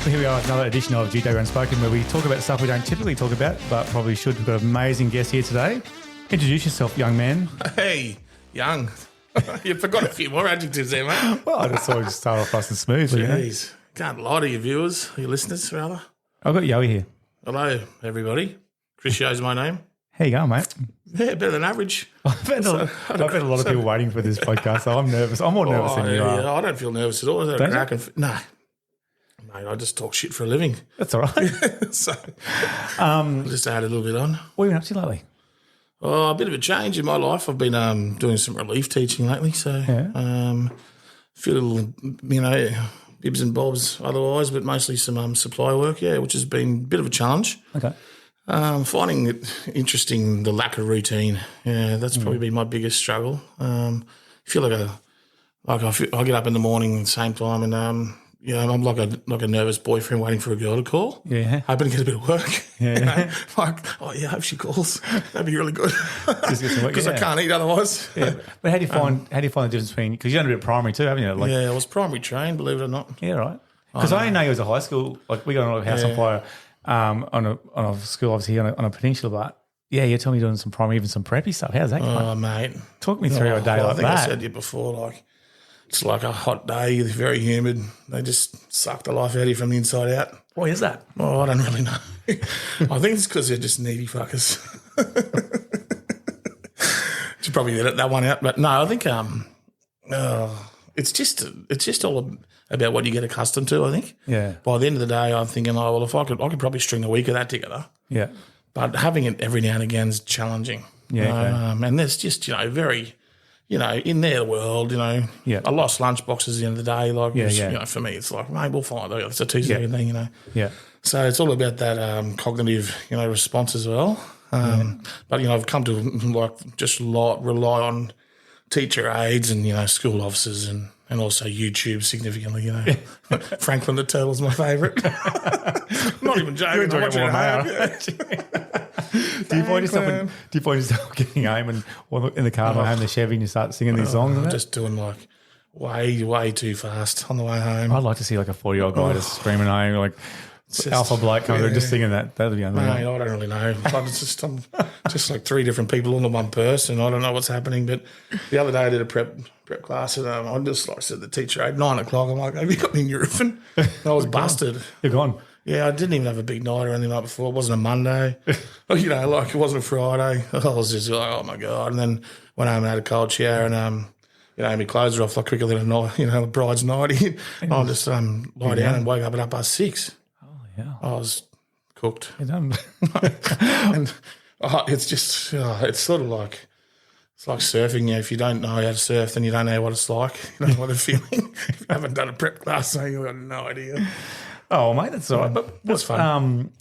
Here we are with another edition of Judo Unspoken, where we talk about stuff we don't typically talk about, but probably should. We've got an amazing guest here today. Introduce yourself, young man. Hey, young. You forgot a few more adjectives there, mate. Well, I just thought we'd start off nice and smooth. Jeez. Can't lie to your viewers, your listeners, rather. I've got Yowie here. Hello, everybody. Chris Yo's my name. How you going, mate? Yeah, better than average. I've had a lot of people waiting for this podcast, so I'm nervous. I'm more nervous than you are. I don't feel nervous at all. Don't you? No. Mate, I just talk shit for a living. That's all right. So, I'll just add a little bit on. What have you been up to lately? Oh, a bit of a change in my life. I've been doing some relief teaching lately, so a few little, bibs and bobs otherwise, but mostly some supply work, which has been a bit of a challenge. Okay. Finding it interesting, the lack of routine. Yeah, that's probably been my biggest struggle. I feel like I get up in the morning at the same time and I'm like a nervous boyfriend waiting for a girl to call. Yeah. Hoping to get a bit of work. Yeah. I hope she calls. That'd be really good. Because I can't eat otherwise. Yeah. But how do you find the difference between, because you've done a bit of primary too, haven't you? I was primary trained, believe it or not. Yeah, right. Because I didn't know you was a high school. Like we got a house on fire on a school, obviously on a peninsula, but yeah, you're telling me you're doing some primary, even some preppy stuff. How's that going? Oh, mate. Talk me through a day like that. I think I said to you before, it's like a hot day, it's very humid. They just suck the life out of you from the inside out. Why is that? Oh, I don't really know. I think it's because they're just needy fuckers. Should probably edit that one out. But no, I think it's just all about what you get accustomed to, I think. Yeah. By the end of the day, I'm thinking, if I could probably string a week of that together. Yeah. But having it every now and again is challenging. Yeah. Okay. And there's just, very... in their world, I lost lunch boxes at the end of the day. For me, it's like, mate, we'll find it. It's a 2-second thing, Yeah. So it's all about that cognitive, response as well. But, I've come to just rely on teacher aides and, school officers and also YouTube significantly, Franklin the Turtle's my favourite. Not even joking. I'm watching it home. Do you find yourself getting home and in the car home the Chevy and you start singing these songs? I'm just doing way too fast on the way home. I'd like to see a 40-year-old guy just screaming home like alpha bloke comes just singing that. That'd be unreal. Mate, I don't really know. I'm just like three different people all in one person. I don't know what's happening. But the other day I did a prep class and I just said to the teacher at 9 o'clock, I'm like, have you got any Nurofen? I was busted. You're gone. Yeah, I didn't even have a big night or anything like before. It wasn't a Monday. It wasn't a Friday. I was just like, oh, my God. And then went home and had a cold shower and, my clothes are off quicker than a bride's nightie. I'll just lie down and wake up at 6:30. Oh, yeah. I was cooked. You're done. And it's just, it's sort of like, it's like surfing. If you don't know how to surf, then you don't know what it's like. You know what a feeling. If you haven't done a prep class, so you've got no idea. Oh, mate, that's all right. But that's fun.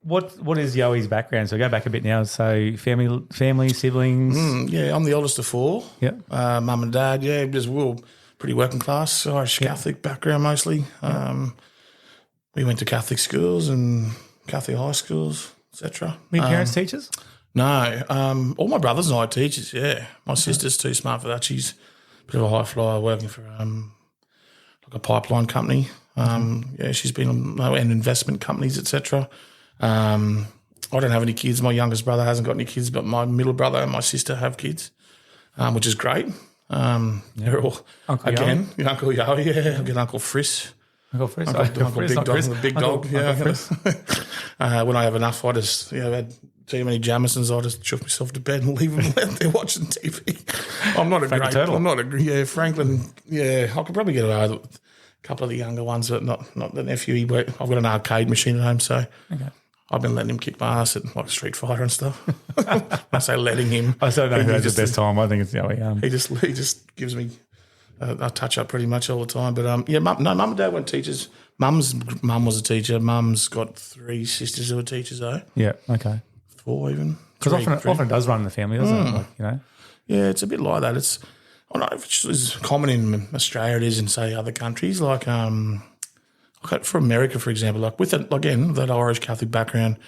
What is Yoey's background? So go back a bit now. So family, siblings. I'm the oldest of 4. Yep. Mum and dad. Yeah, we were pretty working class, Irish Catholic background mostly. We went to Catholic schools and Catholic high schools, etc. Were your parents teachers? No. All my brothers and I are teachers. Yeah, my sister's too smart for that. She's a bit of a high flyer, working for a pipeline company. She's been in investment companies, etc. I don't have any kids. My youngest brother hasn't got any kids, but my middle brother and my sister have kids, which is great. They're all Uncle again, Uncle Yo, I've got Uncle Friss. Uncle Friss, Uncle Big Dog, the big dog. When I have enough, I just had too many Jamisons. I just chuck myself to bed and leave them out there watching TV. I'm not Franklin. Yeah, I could probably get away with a couple of the younger ones, but not the nephew. I've got an arcade machine at home, so I've been letting him kick my ass at Street Fighter and stuff. I say letting him. I don't know who has the best time. I think it's he just gives me a touch up pretty much all the time. But mum and dad weren't teachers. Mum's mum was a teacher. Mum's got 3 sisters who are teachers though. Yeah. Okay. 4 even. Because often it does run in the family, doesn't it? Yeah, it's a bit like that. I don't know if it's as common in Australia it is in, say, other countries. For America, for example, with that Irish Catholic background,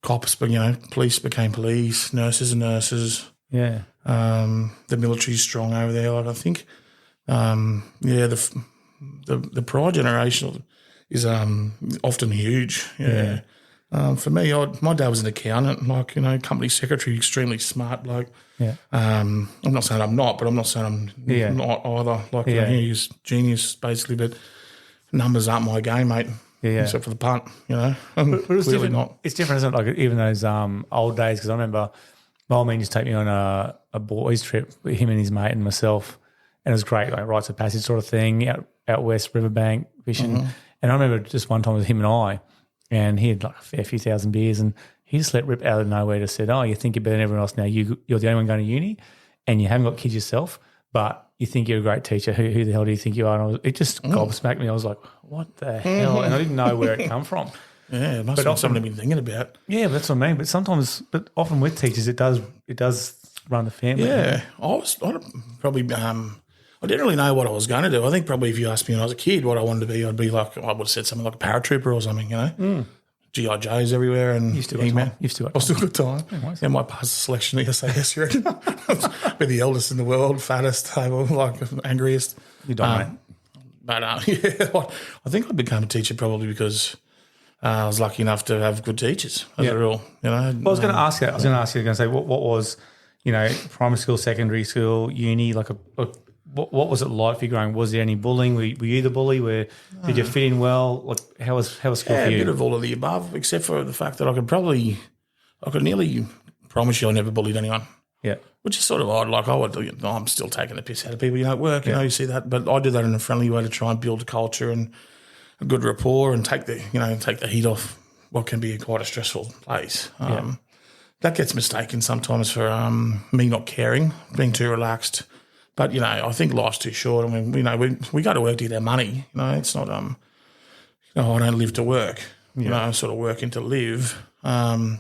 cops, police became police, nurses and nurses. Yeah. The military's strong over there, I think. The prior generation is often huge. Yeah. For me, my dad was an accountant, like, company secretary, extremely smart bloke. Yeah. I'm not saying I'm not, but I'm not saying I'm not either. Like, he's genius, basically, but numbers aren't my game, mate. Except for the punt, But it's clearly different. not. It's different, isn't it? Like even those old days, because I remember my old man used to take me on a boys trip with him and his mate and myself, and it was great, like rites of passage sort of thing, out west, riverbank fishing. Mm-hmm. And I remember just one time with him and he had like a fair few thousand beers, and he just let rip out of nowhere, just said, "Oh, you think you're better than everyone else now. You're the only one going to uni, and you haven't got kids yourself, but you think you're a great teacher. Who the hell do you think you are?" And it just gobsmacked me. I was like, "What the hell?" And I didn't know where it come from. Yeah, it must have been something I've been thinking about. Yeah, that's what I mean. But often with teachers, it does run the family. Yeah, I didn't really know what I was going to do. I think probably if you asked me when I was a kid what I wanted to be, I'd be like, I would have said something like a paratrooper or something, G.I. Joes everywhere, and You've still got time. You've still got time. I've still got time. Yeah, might pass the selection at SAS, you reckon? Be the eldest in the world, fattest, like angriest. You don't, mate. But I think I became a teacher probably because I was lucky enough to have good teachers as a rule. Well, I was going to ask that. I was going to ask you. I was going to say, what was, primary school, secondary school, uni, like what was it like for you growing? Was there any bullying? Were you the bully? Did you fit in well? Like how was school for you? A bit of all of the above, except for the fact that I could nearly promise you I never bullied anyone. Yeah. Which is sort of odd. Like I'm still taking the piss out of people, at work, you see that. But I do that in a friendly way to try and build a culture and a good rapport and take the heat off what can be quite a stressful place. That gets mistaken sometimes for me not caring, being too relaxed. But, I think life's too short. I mean, we go to work to get our money. It's not, I don't live to work. I sort of working to live. High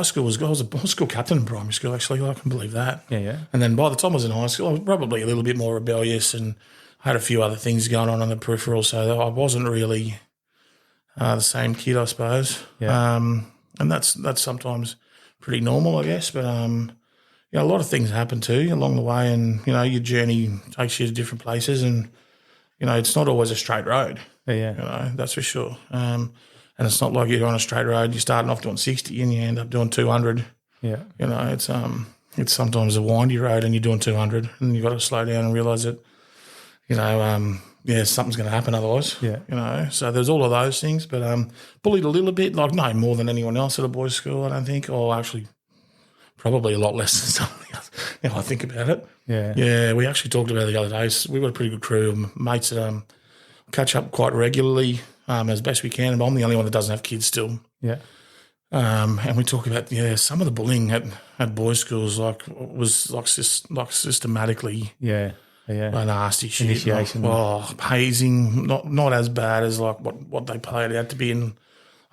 school I was a school captain in primary school, actually. I can believe that. Yeah. And then by the time I was in high school, I was probably a little bit more rebellious and had a few other things going on the peripheral, so I wasn't really the same kid, I suppose. Yeah. And that's sometimes pretty normal, I guess. But a lot of things happen to you along the way, and your journey takes you to different places, and it's not always a straight road. Yeah. That's for sure. And it's not like you're on a straight road. You're starting off doing 60 and you end up doing 200. Yeah. It's sometimes a windy road, and you're doing 200, and you've got to slow down and realise that something's going to happen otherwise. Yeah. So there's all of those things, but bullied a little bit, like no more than anyone else at a boys' school, I don't think, or actually probably a lot less than something else. I think about it. Yeah. Yeah, we actually talked about it the other day. We've got a pretty good crew of mates that catch up quite regularly as best we can, but I'm the only one that doesn't have kids still. Yeah. And we talk about, some of the bullying at boys' schools was systematically nasty shit. Initiation. Hazing, not as bad as like what they played out to be in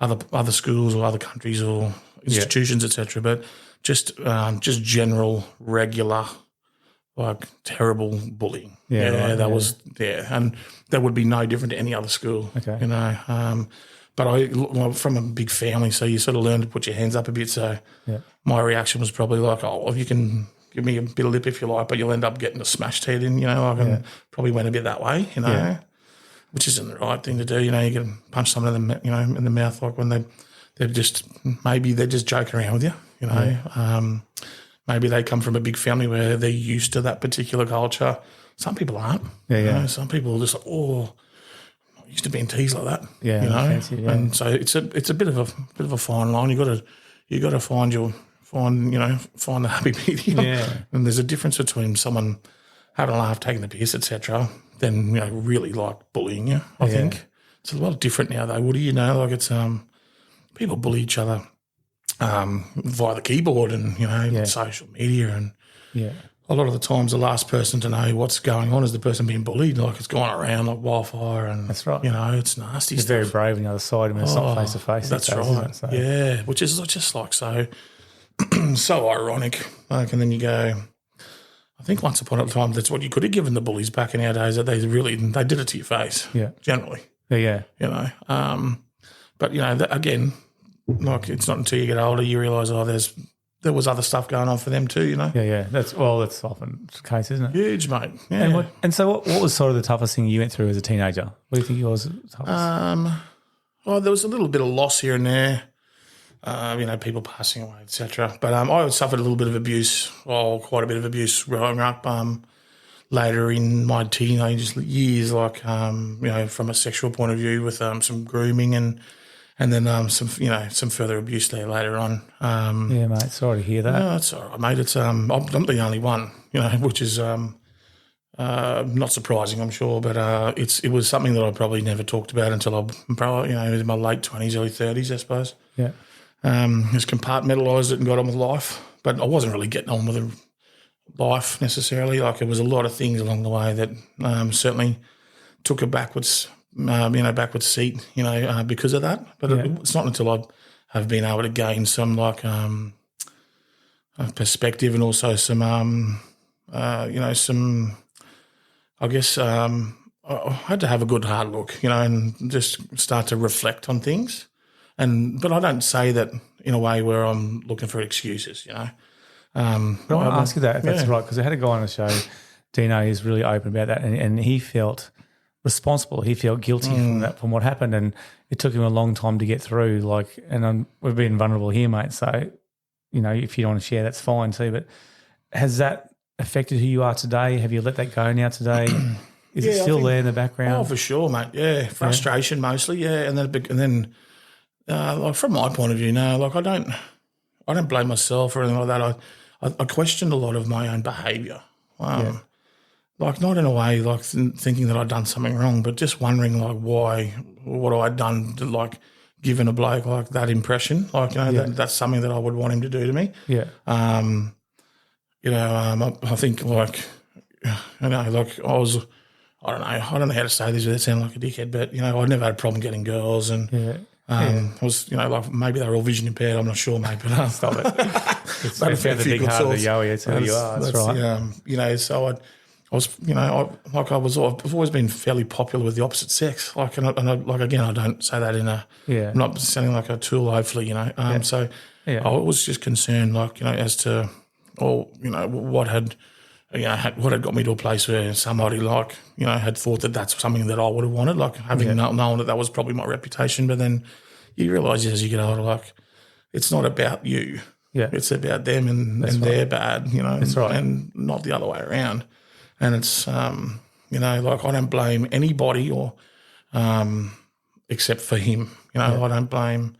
other schools or other countries or institutions, etc. But just general, regular, like terrible bullying. And that would be no different to any other school. Okay. But from a big family, so you sort of learn to put your hands up a bit. So my reaction was probably like, you can give me a bit of lip if you like, but you'll end up getting a smashed head in, probably went a bit that way, which isn't the right thing to do. You can punch someone in the mouth, like when they're just joking around with you, maybe they come from a big family where they're used to that particular culture. Some people aren't. Some people are just like, I'm used to being teased like that. Fancy, and so it's a bit of a fine line. You got to find the happy medium. And there's a difference between someone having a laugh, taking the piss, etc., than really like bullying you. I think it's a lot different now, though. Woody, it's people bully each other via the keyboard and social media, and a lot of the times the last person to know what's going on is the person being bullied. Like it's gone around like wildfire, and that's right. It's nasty. It's very brave on the other side. I mean, it's not face to face. That's right. So. Yeah, which is just like so ironic. Like, and then you go, I think once upon a time that's what you could have given the bullies back in our days, that they did it to your face. Yeah, generally. Yeah. But again, like it's not until you get older you realise there's there was other stuff going on for them too, you know. Yeah. That's often the case, isn't it? Huge, mate. Yeah. And so what was sort of the toughest thing you went through as a teenager? What do you think was the toughest? Well, there was a little bit of loss here and there, people passing away, etc. But I suffered a little bit of abuse, quite a bit of abuse growing up. Later in my teenage years, from a sexual point of view, with some grooming and then some further abuse there later on. Yeah, mate. Sorry to hear that. No, it's all right, mate. It's I'm the only one, which is not surprising, I'm sure, but it was something that I probably never talked about until I probably in my late 20s, early 30s, I suppose. Yeah. Just compartmentalised it and got on with life, but I wasn't really getting on with life necessarily. Like, it was a lot of things along the way that certainly took a backwards seat, because of that. But it's not until I have been able to gain some perspective and also some I guess I had to have a good hard look, and just start to reflect on things. But I don't say that in a way where I'm looking for excuses, But I want to ask you that, if that's right, because I had a guy on the show, Dino, he's really open about that, and he felt responsible. He felt guilty from what happened, and it took him a long time to get through. We've been vulnerable here, mate. So, if you don't want to share, that's fine too. But has that affected who you are today? Have you let that go now today? Is it still there in the background? Oh, for sure, mate. Yeah, frustration mostly. Yeah, and then from my point of view, no. I don't blame myself or anything like that. I questioned a lot of my own behaviour. Not in a way thinking that I'd done something wrong, but just wondering why, what I'd done to given a bloke like that impression. That's something that I would want him to do to me. Yeah. I think I don't know how to say this without sounding like a dickhead, but I never had a problem getting girls, and I was maybe they were all vision impaired. I'm not sure, mate, but stop it. It's the big heart of the yowie. It's who you are. That's right. So I've always been fairly popular with the opposite sex. Again, I don't say that in I'm not sounding like a tool, hopefully, So I was just concerned, as to, what had got me to a place where somebody had thought that that's something that I would have wanted, having known that was probably my reputation. But then you realise as you get older, it's not about you. Yeah. It's about them and they're bad, That's right. And not the other way around. And it's, I don't blame anybody or except for him. I don't blame,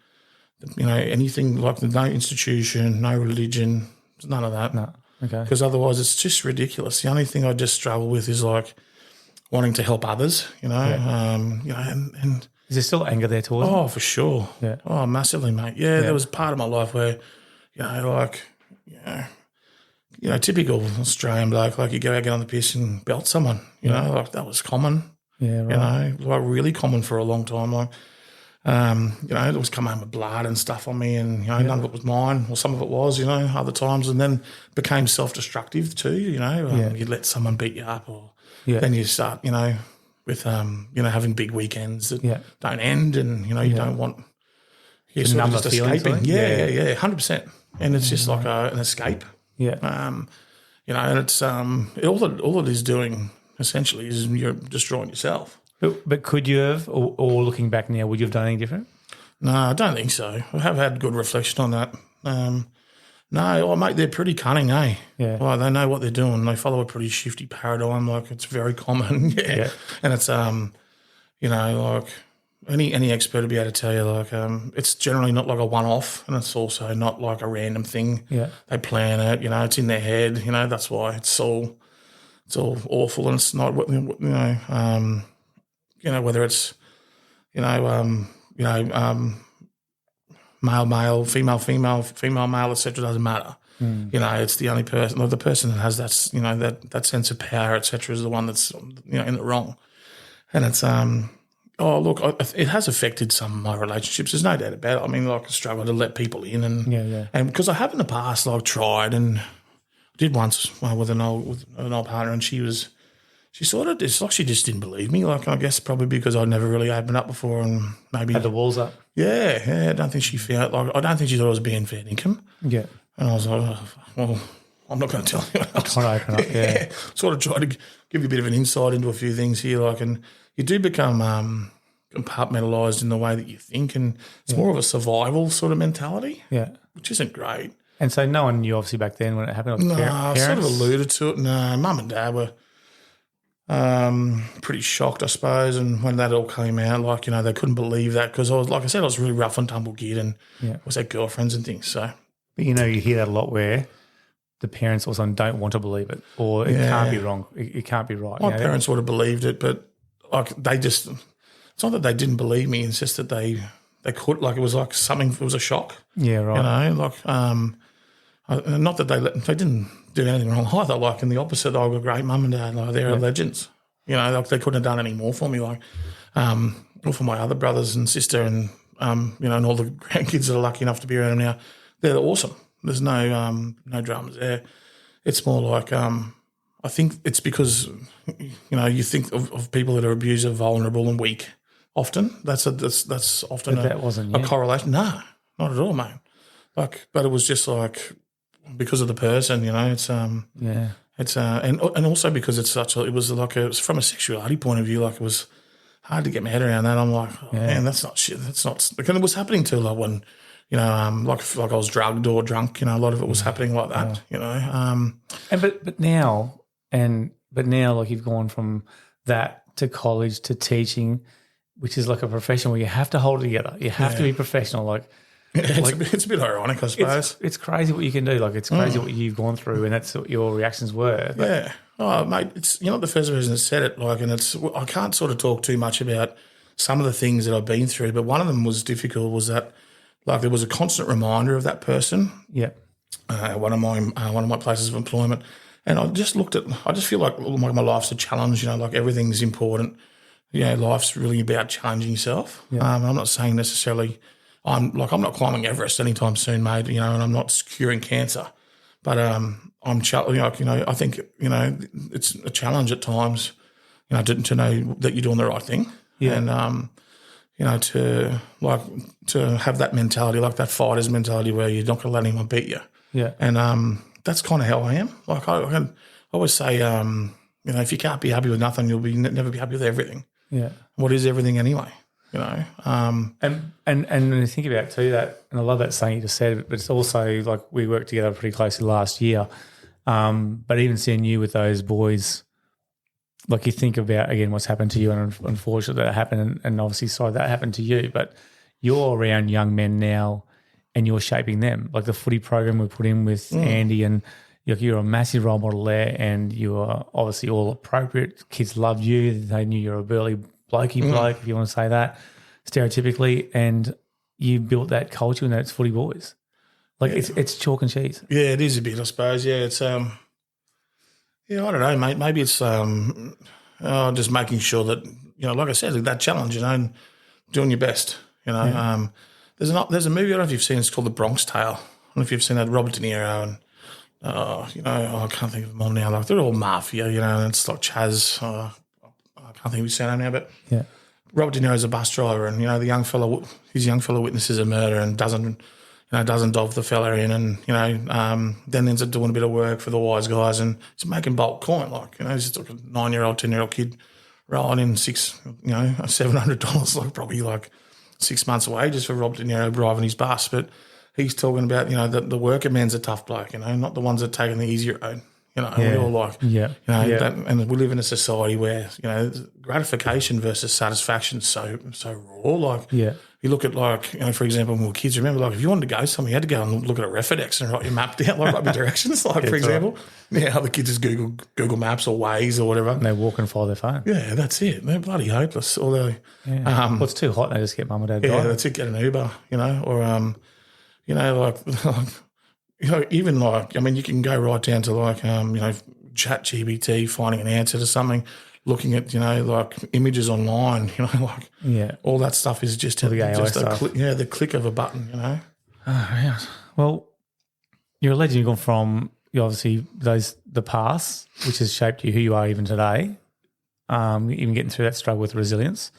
anything no institution, no religion, none of that. No. Okay. Because otherwise it's just ridiculous. The only thing I just struggle with is wanting to help others, and is there still anger there towards him? For sure. Yeah. Oh, massively, mate. Yeah, there was part of my life where, typical Australian bloke, you go out, get on the piss and belt someone, that was common. Yeah, right. Really common for a long time. It was come home with blood and stuff on me, and none of it was mine, or some of it was, other times, and then became self-destructive too. You let someone beat you up, or then you start, with having big weekends that don't end, and you don't want you're sort of just escaping. Yeah, 100%, and it's just like an escape. Yeah, and it's all it is doing essentially is you're destroying yourself. But could you have, or looking back now, would you have done anything different? No, I don't think so. I have had good reflection on that. No, mate, they're pretty cunning, eh? Yeah. They know what they're doing. They follow a pretty shifty paradigm. It's very common. Yeah. And it's, any expert would be able to tell you, it's generally not like a one-off, and it's also not like a random thing. Yeah. They plan it, it's in their head, that's why it's all awful, and it's not, whether it's, male, female, male, etc. Doesn't matter. It's the only person, or the person that has that, that sense of power, etc. is the one that's, in the wrong. And it's, it has affected some of my relationships. There's no doubt about it. I mean, I struggle to let people in, and because I have in the past, tried, and I did once with an old partner, and she sort of just she just didn't believe me. I guess probably because I'd never really opened up before, and maybe had the walls up. Yeah. I don't think she felt I don't think she thought I was being fair dinkum. Yeah. And I was like, oh, well, I'm not going to tell anyone else. Trying to open up, yeah. Sort of try to give you a bit of an insight into a few things here. Like, and you do become compartmentalised in the way that you think, and it's more of a survival sort of mentality, which isn't great. And so no one knew obviously back then when it happened? No, I sort of alluded to it. No, Mum and Dad were pretty shocked, I suppose, and when that all came out, like, you know, they couldn't believe that because I was a really rough and tumble kid and I was had girlfriends and things, so. But, you know, you hear that a lot where the parents also don't want to believe it or it can't be wrong. It can't be right. My parents would have believed it, but like they just – it's not that they didn't believe me. It's just that they could – like it was like something – it was a shock. Yeah, right. You know, like not that they didn't do anything wrong either. Like in the opposite, they were great mum and dad. Like they're legends. You know, like they couldn't have done any more for me. Like or for my other brothers and sister and, you know, and all the grandkids that are lucky enough to be around them now. They're awesome. There's no dramas there. It's more like I think it's because, you know, you think of people that are abusive, vulnerable and weak often. That's often a correlation. No, not at all, mate. Like, but it was just like because of the person, you know, it's and also because it's it was from a sexuality point of view, like it was hard to get my head around that. I'm like, oh, man, that's not shit. That's not, and it was happening to like when, you know, like I was drugged or drunk, you know, a lot of it was happening like that, you know. But now, like you've gone from that to college to teaching, which is like a profession where you have to hold it together. You have to be professional. Like, it's a bit ironic, I suppose. It's crazy what you can do. Like, it's crazy what you've gone through, and that's what your reactions were. But, oh, mate, you're not the first person that said it. Like, and I can't sort of talk too much about some of the things that I've been through, but one of them was difficult. Was that like there was a constant reminder of that person. Yeah. One of my places of employment, and I just feel like my life's a challenge. You know, like everything's important. You know, life's really about challenging yourself. Yeah. I'm not saying necessarily. I'm not climbing Everest anytime soon, mate. You know, and I'm not curing cancer, but I think, you know, it's a challenge at times, you know, to know that you're doing the right thing, and you know, to have that mentality, like that fighter's mentality, where you're not going to let anyone beat you. Yeah, and that's kind of how I am. Like I always say, you know, if you can't be happy with nothing, you'll never be happy with everything. Yeah, what is everything anyway? You know, and when you think about too that, and I love that saying you just said, but it's also like we worked together pretty closely last year. But even seeing you with those boys, like you think about again what's happened to you, and unfortunately that happened, and obviously sorry that happened to you. But you're around young men now, and you're shaping them. Like the footy program we put in with Andy, and you're a massive role model there, and you are obviously all appropriate. Kids loved you; they knew you're a burly blokey bloke, if you want to say that, stereotypically, and you built that culture and that's footy boys. Like it's chalk and cheese. Yeah, it is a bit, I suppose. Yeah, it's I don't know, mate. Maybe it's just making sure that, you know, like I said, that challenge, you know, and doing your best. You know, there's a movie, I don't know if you've seen, it's called The Bronx Tale. I don't know if you've seen that, Robert De Niro and you know, I can't think of them all now. Like they're all mafia, you know, and it's like Chaz. I can't think of his surname now, but Robert De Niro's a bus driver, and you know his young fellow witnesses a murder and doesn't dove the fella in, and you know then ends up doing a bit of work for the wise guys, and he's making bulk coin, like, you know, he's just like a 9-year-old, 10-year-old kid rolling in $700, like probably like 6 months' wages for Robert De Niro driving his bus, but he's talking about, you know, the worker man's a tough bloke, you know, not the ones that are taking the easier road. You know, we all like, you know, that, and we live in a society where, you know, gratification versus satisfaction is so raw. Like, you look at, like, you know, for example, when we were kids, remember, like, if you wanted to go somewhere, you had to go and look at a Refidex and write your map down, like, rugby directions, like, for example. Right. Yeah, other kids just Google Maps or Waze or whatever. And they walk and follow their phone. Yeah, that's it. They're bloody hopeless. Although, well, it's too hot, they just get mum and dad driving. Yeah, that's it, get an Uber, you know, or, you know, like you know, even like, I mean, you can go right down to like, you know, ChatGPT, finding an answer to something, looking at, you know, like images online, you know, like all that stuff is just the click of a button, you know. Oh, yeah. Well, you're a legend. You've gone from obviously the past, which has shaped you who you are even today, even getting through that struggle with resilience,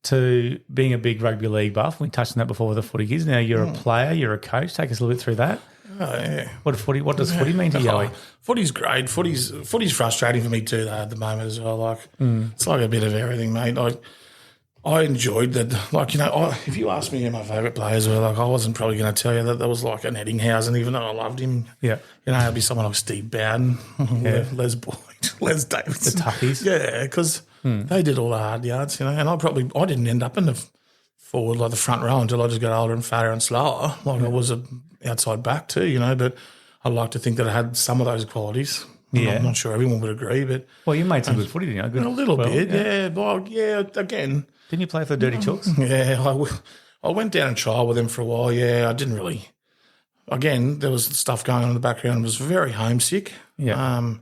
to being a big rugby league buff. We touched on that before with the footy kids. Now you're a player, you're a coach. Take us a little bit through that. Oh, yeah. What does footy mean to you, Yowie? Footy's great. Footy's frustrating for me too, though, at the moment as well. Like, it's like a bit of everything, mate. Like, I enjoyed that. Like, if you asked me who my favourite players were, like, I wasn't probably going to tell you that there was like an Eddinghausen, even though I loved him. Yeah. It'd be someone like Steve Bowden, Les Boyd, Les Davidson. The toughies. Yeah, because they did all the hard yards, and I didn't end up in the forward, like the front row, until I just got older and fatter and slower. Like, I was an outside back too, but I like to think that I had some of those qualities. Yeah. I'm not sure everyone would agree, but... Well, you made some good footy, didn't you? A little bit, yeah. Well, yeah, again... Didn't you play for the Dirty Chooks? Yeah, I went down and tried with them for a while, yeah. I didn't really... Again, there was stuff going on in the background. I was very homesick. Yeah.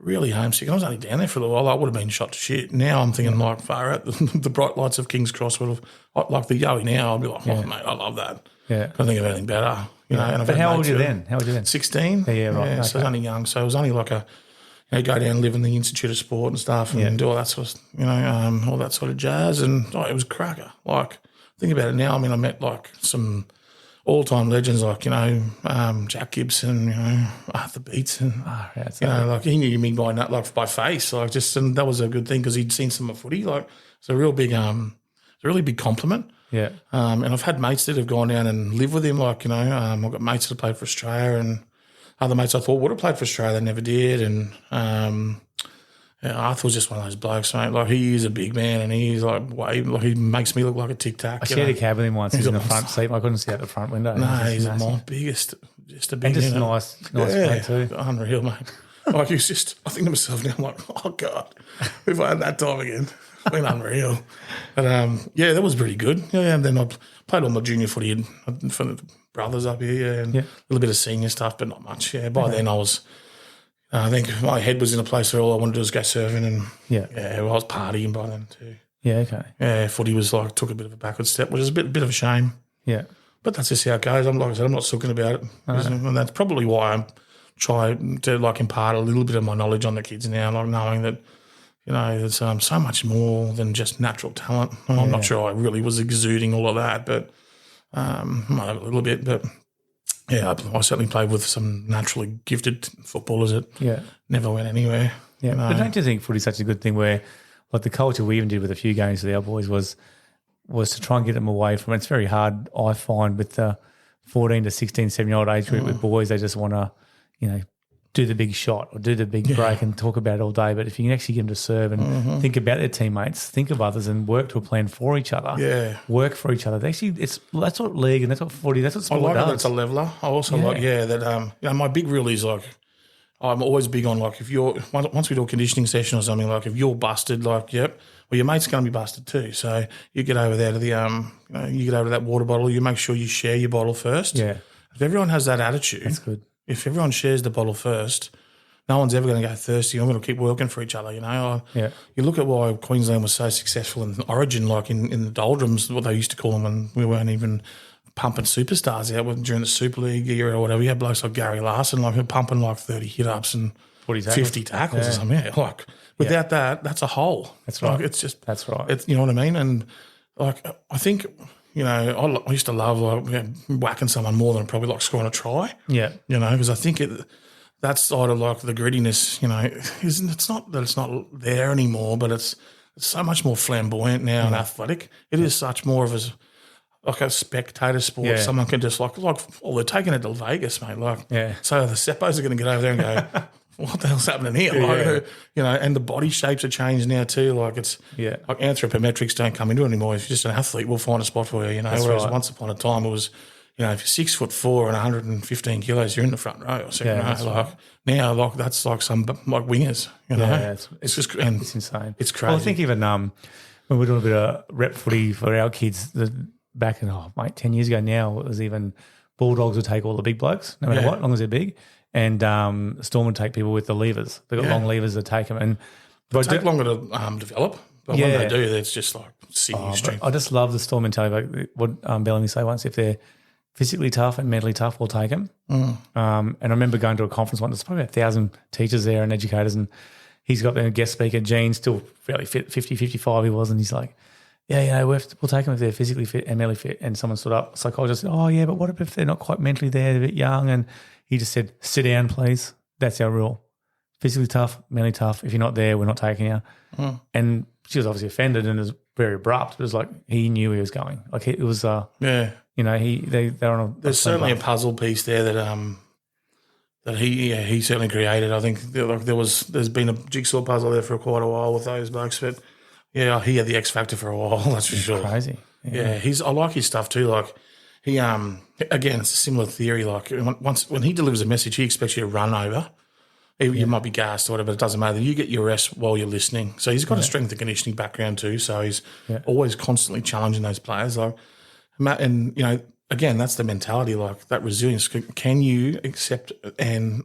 Really homesick. I was only down there for a little while. I would have been shot to shit. Now I'm thinking, like, far out, the bright lights of King's Cross would have... Like the Yowie now, I'll be like, oh, mate, I love that. Yeah. I think of anything better. And but how old were you then? 16? Yeah, right. Yeah, so I was only young. So it was only like go down and live in the Institute of Sport and stuff and do all that sort of, all that sort of jazz. And it was cracker. Like, think about it now. I mean, I met like some all-time legends like, Jack Gibson, Arthur Beats. And, like he knew me by face. Like and that was a good thing because he'd seen some of my footy. Like, it's a real big, it's a really big compliment. Yeah. And I've had mates that have gone down and lived with him. Like, I've got mates that have played for Australia and other mates I thought would have played for Australia, they never did. And Arthur was just one of those blokes, mate. Like, he is a big man and he's like he makes me look like a tic-tac. I shared a cab with him once. He's in the front seat. I couldn't see out the front window. No, he's my biggest, just a big and just nice mate too. Unreal, mate. Like, he's just, I think to myself now, I'm like, oh, God, if I had that time again. It's been unreal. But, that was pretty good. Yeah, and then I played all my junior footy for the brothers up here, and a little bit of senior stuff, but not much. Yeah, by then I think my head was in a place where all I wanted to do was go surfing, and I was partying by then too. Yeah, okay. Yeah, footy was like, took a bit of a backward step, which is a bit of a shame. Yeah. But that's just how it goes. Like I said, I'm not sulking about it. And that's probably why I try to like impart a little bit of my knowledge on the kids now, like knowing that, there's so much more than just natural talent. I'm not sure I really was exuding all of that, but a little bit. But, I certainly played with some naturally gifted footballers that never went anywhere. Yeah, but don't you think footy's such a good thing where, like the culture we even did with a few games with our boys was to try and get them away from it. It's very hard, I find, with the 14 to 16, 17-year-old age group with boys. They just want to, do the big shot or do the big break and talk about it all day. But if you can actually get them to serve and think about their teammates, think of others and work to a plan for each other, work for each other. That's what league and that's what footy, that's what sport does. I like that it's a leveller. I also like, that, my big rule is like, I'm always big on like if you're, once we do a conditioning session or something, like if you're busted, like, well, your mate's going to be busted too. So you get over there to the, you get over to that water bottle, you make sure you share your bottle first. Yeah. If everyone has that attitude. That's good. If everyone shares the bottle first, no one's ever going to go thirsty. I'm going to keep working for each other, You look at why Queensland was so successful in Origin, like in the doldrums, what they used to call them when we weren't even pumping superstars out during the Super League era or whatever. You had blokes like Gary Larson, like pumping like 30 hit-ups and 50 tackles or something. Yeah, like without that, that's a hole. That's right. Like, it's just that's right. It's, you know what I mean? And like I think. I used to love whacking someone more than probably like scoring a try. Yeah. Because I think that side of like the grittiness, it's not that it's not there anymore, but it's so much more flamboyant now and athletic. It is such more of a spectator sport. Yeah. Someone can just they're taking it to Vegas, mate. So the Seppos are going to get over there and go, what the hell's happening here? And the body shapes are changed now too. Like it's like anthropometrics don't come into it anymore. If you're just an athlete, we'll find a spot for you. Whereas once upon a time it was, if you're 6'4" and 115 kilos, you're in the front row or second row. Now, like that's like some like wingers. It's just it's insane. It's crazy. Well, I think even when we're doing a bit of rep footy for our kids, back in 10 years ago now, it was even Bulldogs would take all the big blokes, no matter what, as long as they're big. And Storm would take people with the levers. They've got long levers that take them. And they take longer to develop. But when they do, it's just like seeing strength. I just love the Storm mentality. Like what Bellamy say once, if they're physically tough and mentally tough, we'll take them. And I remember going to a conference once. There's probably 1,000 teachers there and educators. And he's got a guest speaker, Gene, still fairly fit, 50, 55 he was. And he's like, yeah, we'll take them if they're physically fit and mentally fit. And someone stood up, psychologist said, oh, yeah, but what if they're not quite mentally there, they're a bit young? And he just said, sit down, please. That's our rule. Physically tough, mentally tough. If you're not there, we're not taking you. And she was obviously offended and it was very abrupt. It was like he knew he was going. Like it was, they're on a. There's certainly a puzzle piece there that he certainly created. I think there's been a jigsaw puzzle there for quite a while with those blokes, but yeah, he had the X factor for a while. That's for sure. Crazy. Yeah, I like his stuff too. Like he again, it's a similar theory. Like when he delivers a message, he expects you to run over. You might be gassed or whatever, it doesn't matter. You get your rest while you're listening. So he's got a strength and conditioning background too. So he's always constantly challenging those players. Like, and again, that's the mentality. Like that resilience. Can you accept and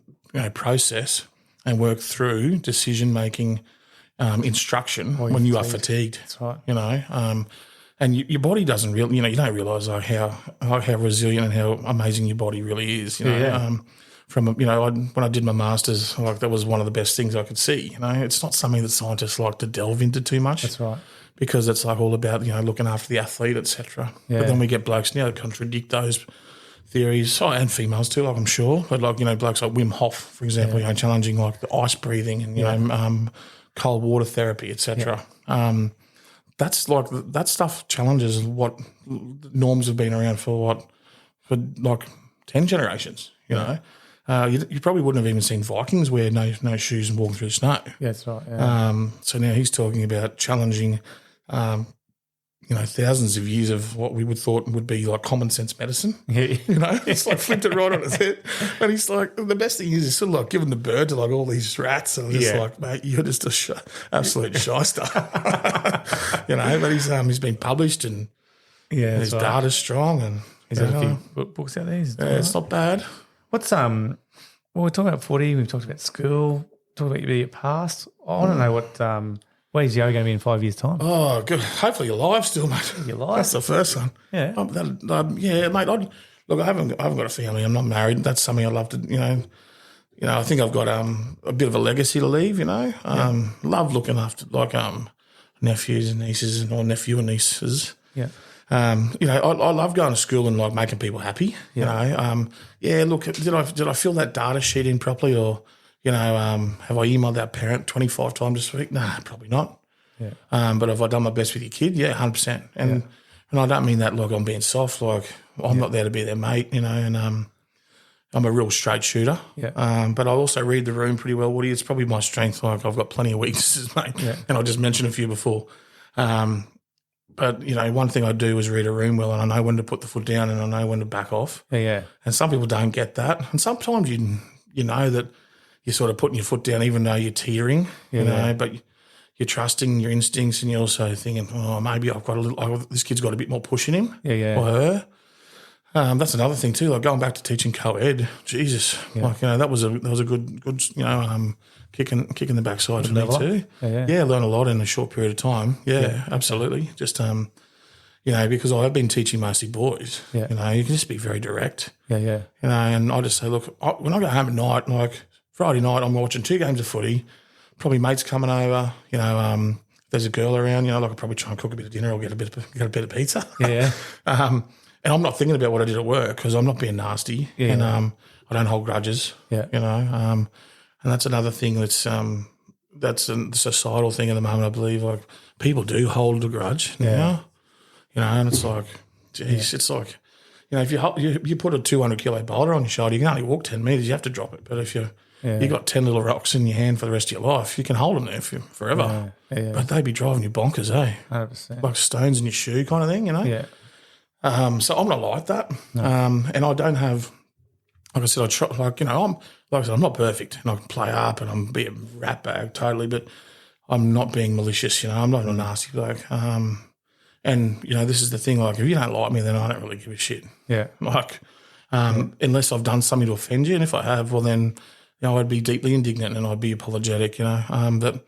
process and work through decision making, instruction when you are fatigued? That's right. And your body doesn't really, you don't realise like how resilient and how amazing your body really is. When I did my masters, like that was one of the best things I could see. It's not something that scientists like to delve into too much. That's right. Because it's like all about looking after the athlete, etc. Yeah. But then we get blokes now that contradict those theories, and females too, like I'm sure. But like blokes like Wim Hof, for example, challenging like the ice breathing and cold water therapy, etc. That stuff challenges what norms have been around for like 10 generations. You probably wouldn't have even seen Vikings wear no shoes and walk through the snow. Yeah, that's right. Yeah. So now he's talking about challenging, thousands of years of what we would thought would be like common sense medicine. Yeah. It's like flipped it right on its head. And he's like, the best thing is he's sort of like giving the bird to like all these rats. And I'm just like, mate, you're just absolute shyster. But he's been published and his data's strong and he's had a few books out there. It's not bad. What's we're talking about footy, we've talked about school, talked about your past. I want to know what where's Yo going to be in 5 years' time? Oh, good. Hopefully you're alive still, mate. You're alive. That's the first one. Yeah. Mate. I haven't got a family. I'm not married. That's something I'd love to. I think I've got a bit of a legacy to leave. Love looking after like nephews and nieces or nephew and nieces. Yeah. I love going to school and like making people happy. Look, did I fill that data sheet in properly, or have I emailed that parent 25 times this week? Nah, probably not. Yeah. But have I done my best with your kid? Yeah, 100%. And I don't mean that like I'm being soft. Like I'm not there to be their mate, and I'm a real straight shooter. Yeah. But I also read the room pretty well, Woody. It's probably my strength. Like I've got plenty of weaknesses, mate. Yeah. And I just mentioned a few before. But, one thing I do is read a room well, and I know when to put the foot down and I know when to back off. Yeah. And some people don't get that. And sometimes you know that you're sort of putting your foot down even though you're teetering, but you're trusting your instincts and you're also thinking, oh, maybe this kid's got a bit more push in him or her. That's another thing too, like going back to teaching co-ed, Jesus, that was a good kick in the backside for me too. Learn a lot in a short period of time. Absolutely. Just because I have been teaching mostly boys. You can just be very direct. And I just say, look, when I go home at night, like Friday night, I'm watching 2 games of footy. Probably mates coming over. There's a girl around. I could probably try and cook a bit of dinner or get a bit of pizza. And I'm not thinking about what I did at work because I'm not being nasty. And I don't hold grudges. And that's another thing that's a societal thing at the moment, I believe. Like people do hold a grudge now, and it's like, geez, it's like, if you put a 200 kilo boulder on your shoulder, you can only walk 10 metres, you have to drop it. But if you got 10 little rocks in your hand for the rest of your life, you can hold them there forever. But they'd be driving you bonkers, 100%. Like stones in your shoe kind of thing, So I'm not like that. No. And I don't have, like I said, I'm not perfect and I can play up and I'm be a rat bag totally, but I'm not being malicious, I'm not a nasty bloke. And this is the thing, like if you don't like me, then I don't really give a shit. Unless I've done something to offend you, and if I have, well then, I'd be deeply indignant and I'd be apologetic, But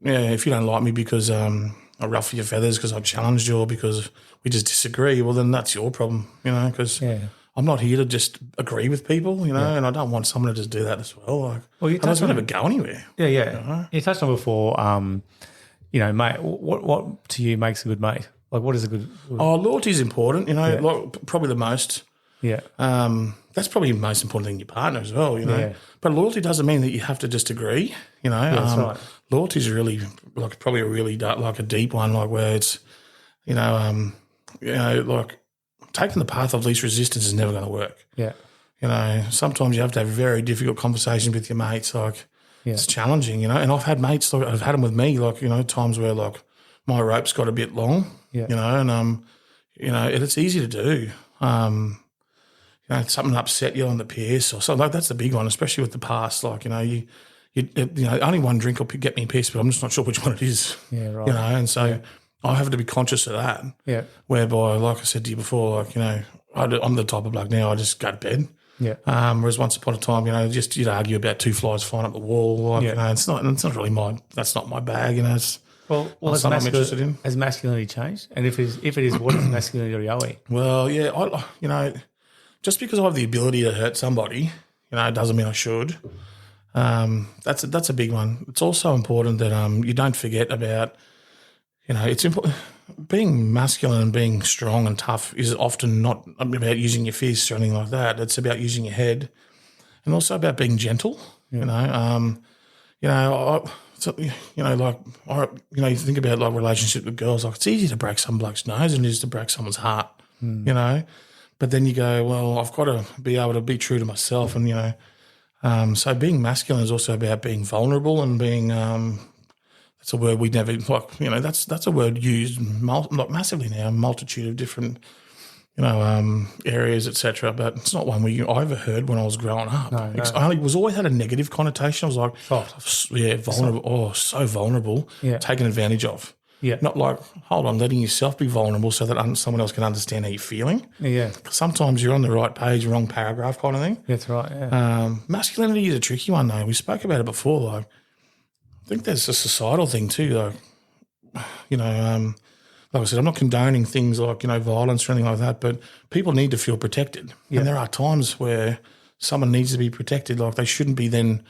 if you don't like me because I ruffle your feathers because I challenged you or because we just disagree, well then that's your problem, because I'm not here to just agree with people, and I don't want someone to just do that as well. Like, I don't want to go anywhere. You touched on before, mate, what to you makes a good mate? Like, what is a good? Loyalty is important. Like probably the most. Yeah. That's probably the most important thing in your partner as well. Yeah. But loyalty doesn't mean that you have to just agree. That's right. Loyalty is really like probably a really dark, like a deep one, like where it's, like taking the path of least resistance is never going to work. Yeah. Sometimes you have to have very difficult conversations with your mates. Like it's challenging, and I've had mates, like I've had them with me, like, times where like my rope's got a bit long, and it's easy to do. Something upset you on the piss or something. Like that's the big one, especially with the past. Like, only one drink will get me pissed, but I'm just not sure which one it is. Yeah, right. And so I have to be conscious of that. Yeah. Whereby, like I said to you before, like, I'm the type of bloke now, I just go to bed. Yeah. Whereas once upon a time, just you'd argue about two flies flying up the wall. Like, it's not really that's not my bag. It's well, something I'm interested in. Has masculinity changed? And if it is, what is masculinity or Yowie? Well, yeah, just because I have the ability to hurt somebody, it doesn't mean I should. That's a big one. It's also important that you don't forget about, it's important. Being masculine and being strong and tough is often not about using your fists or anything like that. It's about using your head, and also about being gentle. You think about like relationship with girls. Like it's easy to break some bloke's nose and it is to break someone's heart. But then you go, well, I've got to be able to be true to myself, and so being masculine is also about being vulnerable and being. That's a word we never like. That's a word used massively now, a multitude of different, areas, etc. But it's not one I ever heard when I was growing up. No. It was always had a negative connotation. I was like, vulnerable. Oh, so vulnerable. Yeah. Taken advantage of. Yeah. Not like, hold on, letting yourself be vulnerable so that someone else can understand how you're feeling. Yeah. Sometimes you're on the right page, wrong paragraph kind of thing. That's right, yeah. Masculinity is a tricky one, though. We spoke about it before. Like, I think there's a societal thing too. Like, like I said, I'm not condoning things like, violence or anything like that, but people need to feel protected. Yeah. And there are times where someone needs to be protected. Like they shouldn't be then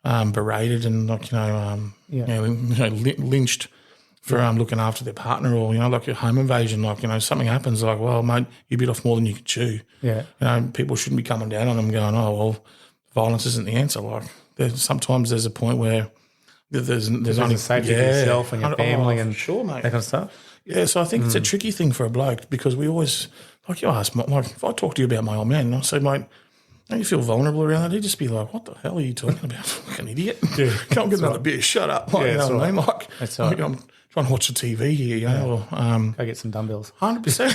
berated and like, lynched for looking after their partner or, like a home invasion, like, something happens like, well, mate, you bit off more than you can chew. Yeah. People shouldn't be coming down on them going, oh, well, violence isn't the answer. Like sometimes there's a point where there's only safety for yourself and your family and sure, mate. That kind of stuff. Yeah, so I think it's a tricky thing for a bloke because we always, like you ask, like if I talk to you about my old man, and I say, mate, don't you feel vulnerable around that? He'd just be like, what the hell are you talking about? Fucking idiot. Yeah, can't get another beer. Shut up. Like, you know what I mean? Like, that's right. I'm trying to watch the TV here, or go get some dumbbells. 100%.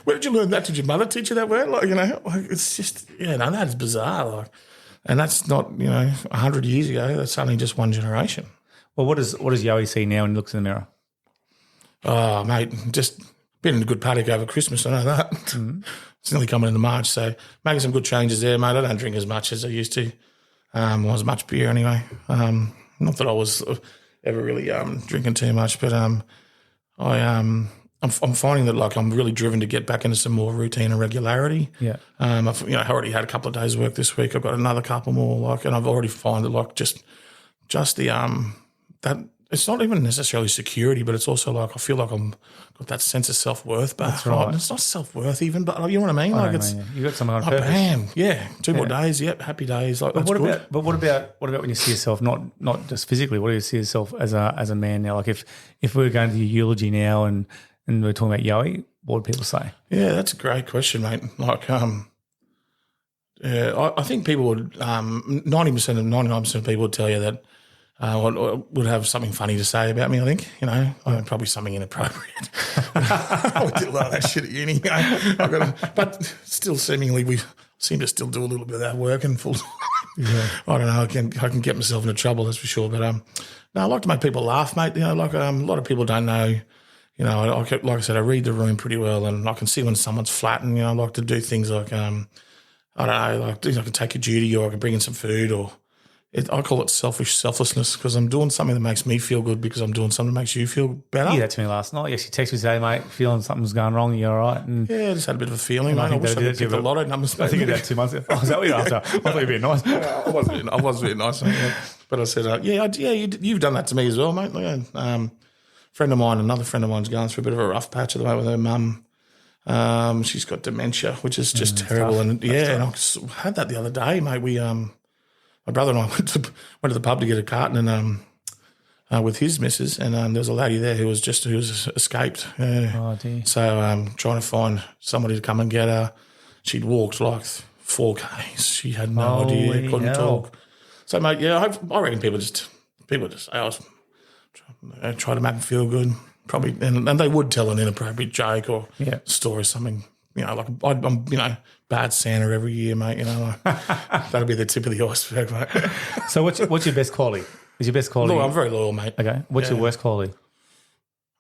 Where did you learn that? Did your mother teach you that word? Like, it's just, that's bizarre. Like, and that's not, 100 years ago. That's only just one generation. Well, what does Yowie see now when he looks in the mirror? Oh, mate, just been in a good paddock over Christmas. I know that. Mm-hmm. It's nearly coming into March, so making some good changes there, mate. I don't drink as much as I used to. As much beer anyway. Not that I was ever really drinking too much, but I'm finding that like I'm really driven to get back into some more routine and regularity. Yeah. I've already had a couple of days work this week. I've got another couple more and I've already found that like just the that it's not even necessarily security, but it's also like I feel like I'm got that sense of self-worth. But that's right. It's not self-worth even, but you know what I mean? You got something on purpose. Bam, yeah. 2 more days, yep, happy days. Like, what about when you see yourself not just physically? What do you see yourself as a man now? Like if we were going to your eulogy now and we're talking about Yowie, what would people say? Yeah, that's a great question, mate. Like, I think people would 99% of people would tell you that. Would have something funny to say about me, I think, probably something inappropriate. I did a lot of that shit at uni, but still seemingly we seem to still do a little bit of that work and full. Yeah. I don't know, I can get myself into trouble, that's for sure. But no, I like to make people laugh, mate. A lot of people don't know. Like I said, I read the room pretty well, and I can see when someone's flat. And I like to do things like I don't know, like I can take a duty, or I can bring in some food, or. I call it selflessness because I'm doing something that makes me feel good because I'm doing something that makes you feel better. Yeah, that to me last night. Yes, you texted me today, mate, feeling something's going wrong. You're all right. And I just had a bit of a feeling, mate. I wish I could get the lotto numbers. I think you did 2 months ago. Oh, is that what you're after? I thought you were being nice. I was being nice. But I said, you've done that to me as well, mate. Like, another friend of mine's going through a bit of a rough patch at the moment with her mum. She's got dementia, which is just terrible. Tough. And I had that the other day, mate. We, my brother and I went to the pub to get a carton and with his missus, and there was a lady there who was escaped. Oh dear. So trying to find somebody to come and get her. She'd walked like 4 Ks. She had no idea, couldn't talk. So, mate, I reckon people just try to make them feel good, probably, and they would tell an inappropriate joke or story, something, like I'm bad Santa every year, mate. That'll be the tip of the iceberg, mate. So, what's your best quality? Is your best quality? Look, I'm very loyal, mate. Okay. What's your worst quality?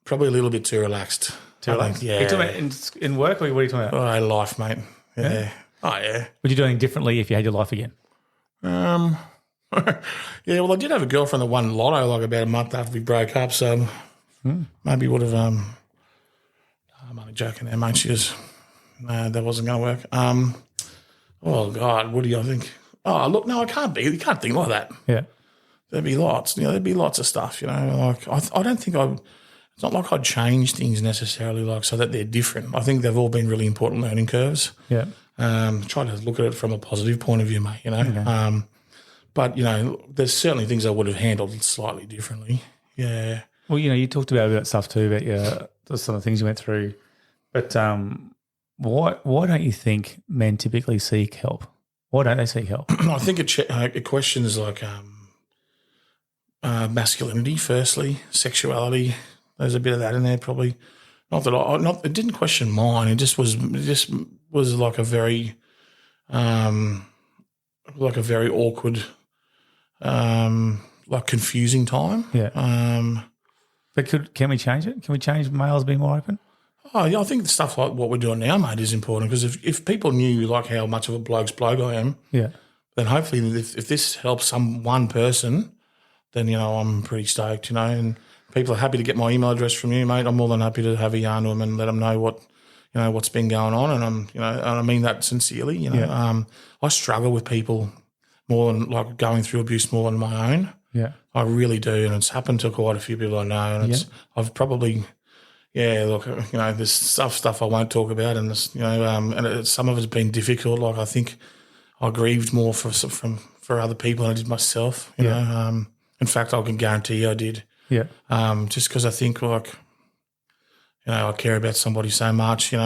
Probably a little bit too relaxed. Too relaxed? Yeah. Are you talking about in work, or what are you talking about? Oh, life, mate. Yeah. Oh, yeah. Would you do anything differently if you had your life again? Yeah, well, I did have a girlfriend that won lotto like about a month after we broke up, so maybe would have. I'm only joking there, mate. She was that wasn't going to work. Oh God, what do you think? Oh, look, no, I can't be. You can't think like that. Yeah, there'd be lots. There'd be lots of stuff. Like I don't think I. It's not like I'd change things necessarily, like so that they're different. I think they've all been really important learning curves. Yeah. Try to look at it from a positive point of view, mate. Okay. But, there's certainly things I would have handled slightly differently. Yeah. Well, you talked about that stuff too, about some of the things you went through. But why don't you think men typically seek help? Why don't they seek help? I think it questions like masculinity, firstly, sexuality. There's a bit of that in there probably. Not that it didn't question mine. It just was like a very awkward, like confusing time. Yeah. But can we change it? Can we change males being more open? Oh, yeah, I think the stuff like what we're doing now, mate, is important because if people knew like how much of a bloke's bloke I am, then hopefully if this helps one person, then, I'm pretty stoked, and people are happy to get my email address from you, mate. I'm more than happy to have a yarn to them and let them know what's been going on, and and I mean that sincerely. I struggle with people more than like going through abuse more than my own. Yeah, I really do, and it's happened to quite a few people I know, and I've probably, look, there's stuff I won't talk about, and this, and some of it's been difficult. Like I think I grieved more for other people than I did myself. You know, in fact, I can guarantee I did. Yeah. Just because I think like, I care about somebody so much. You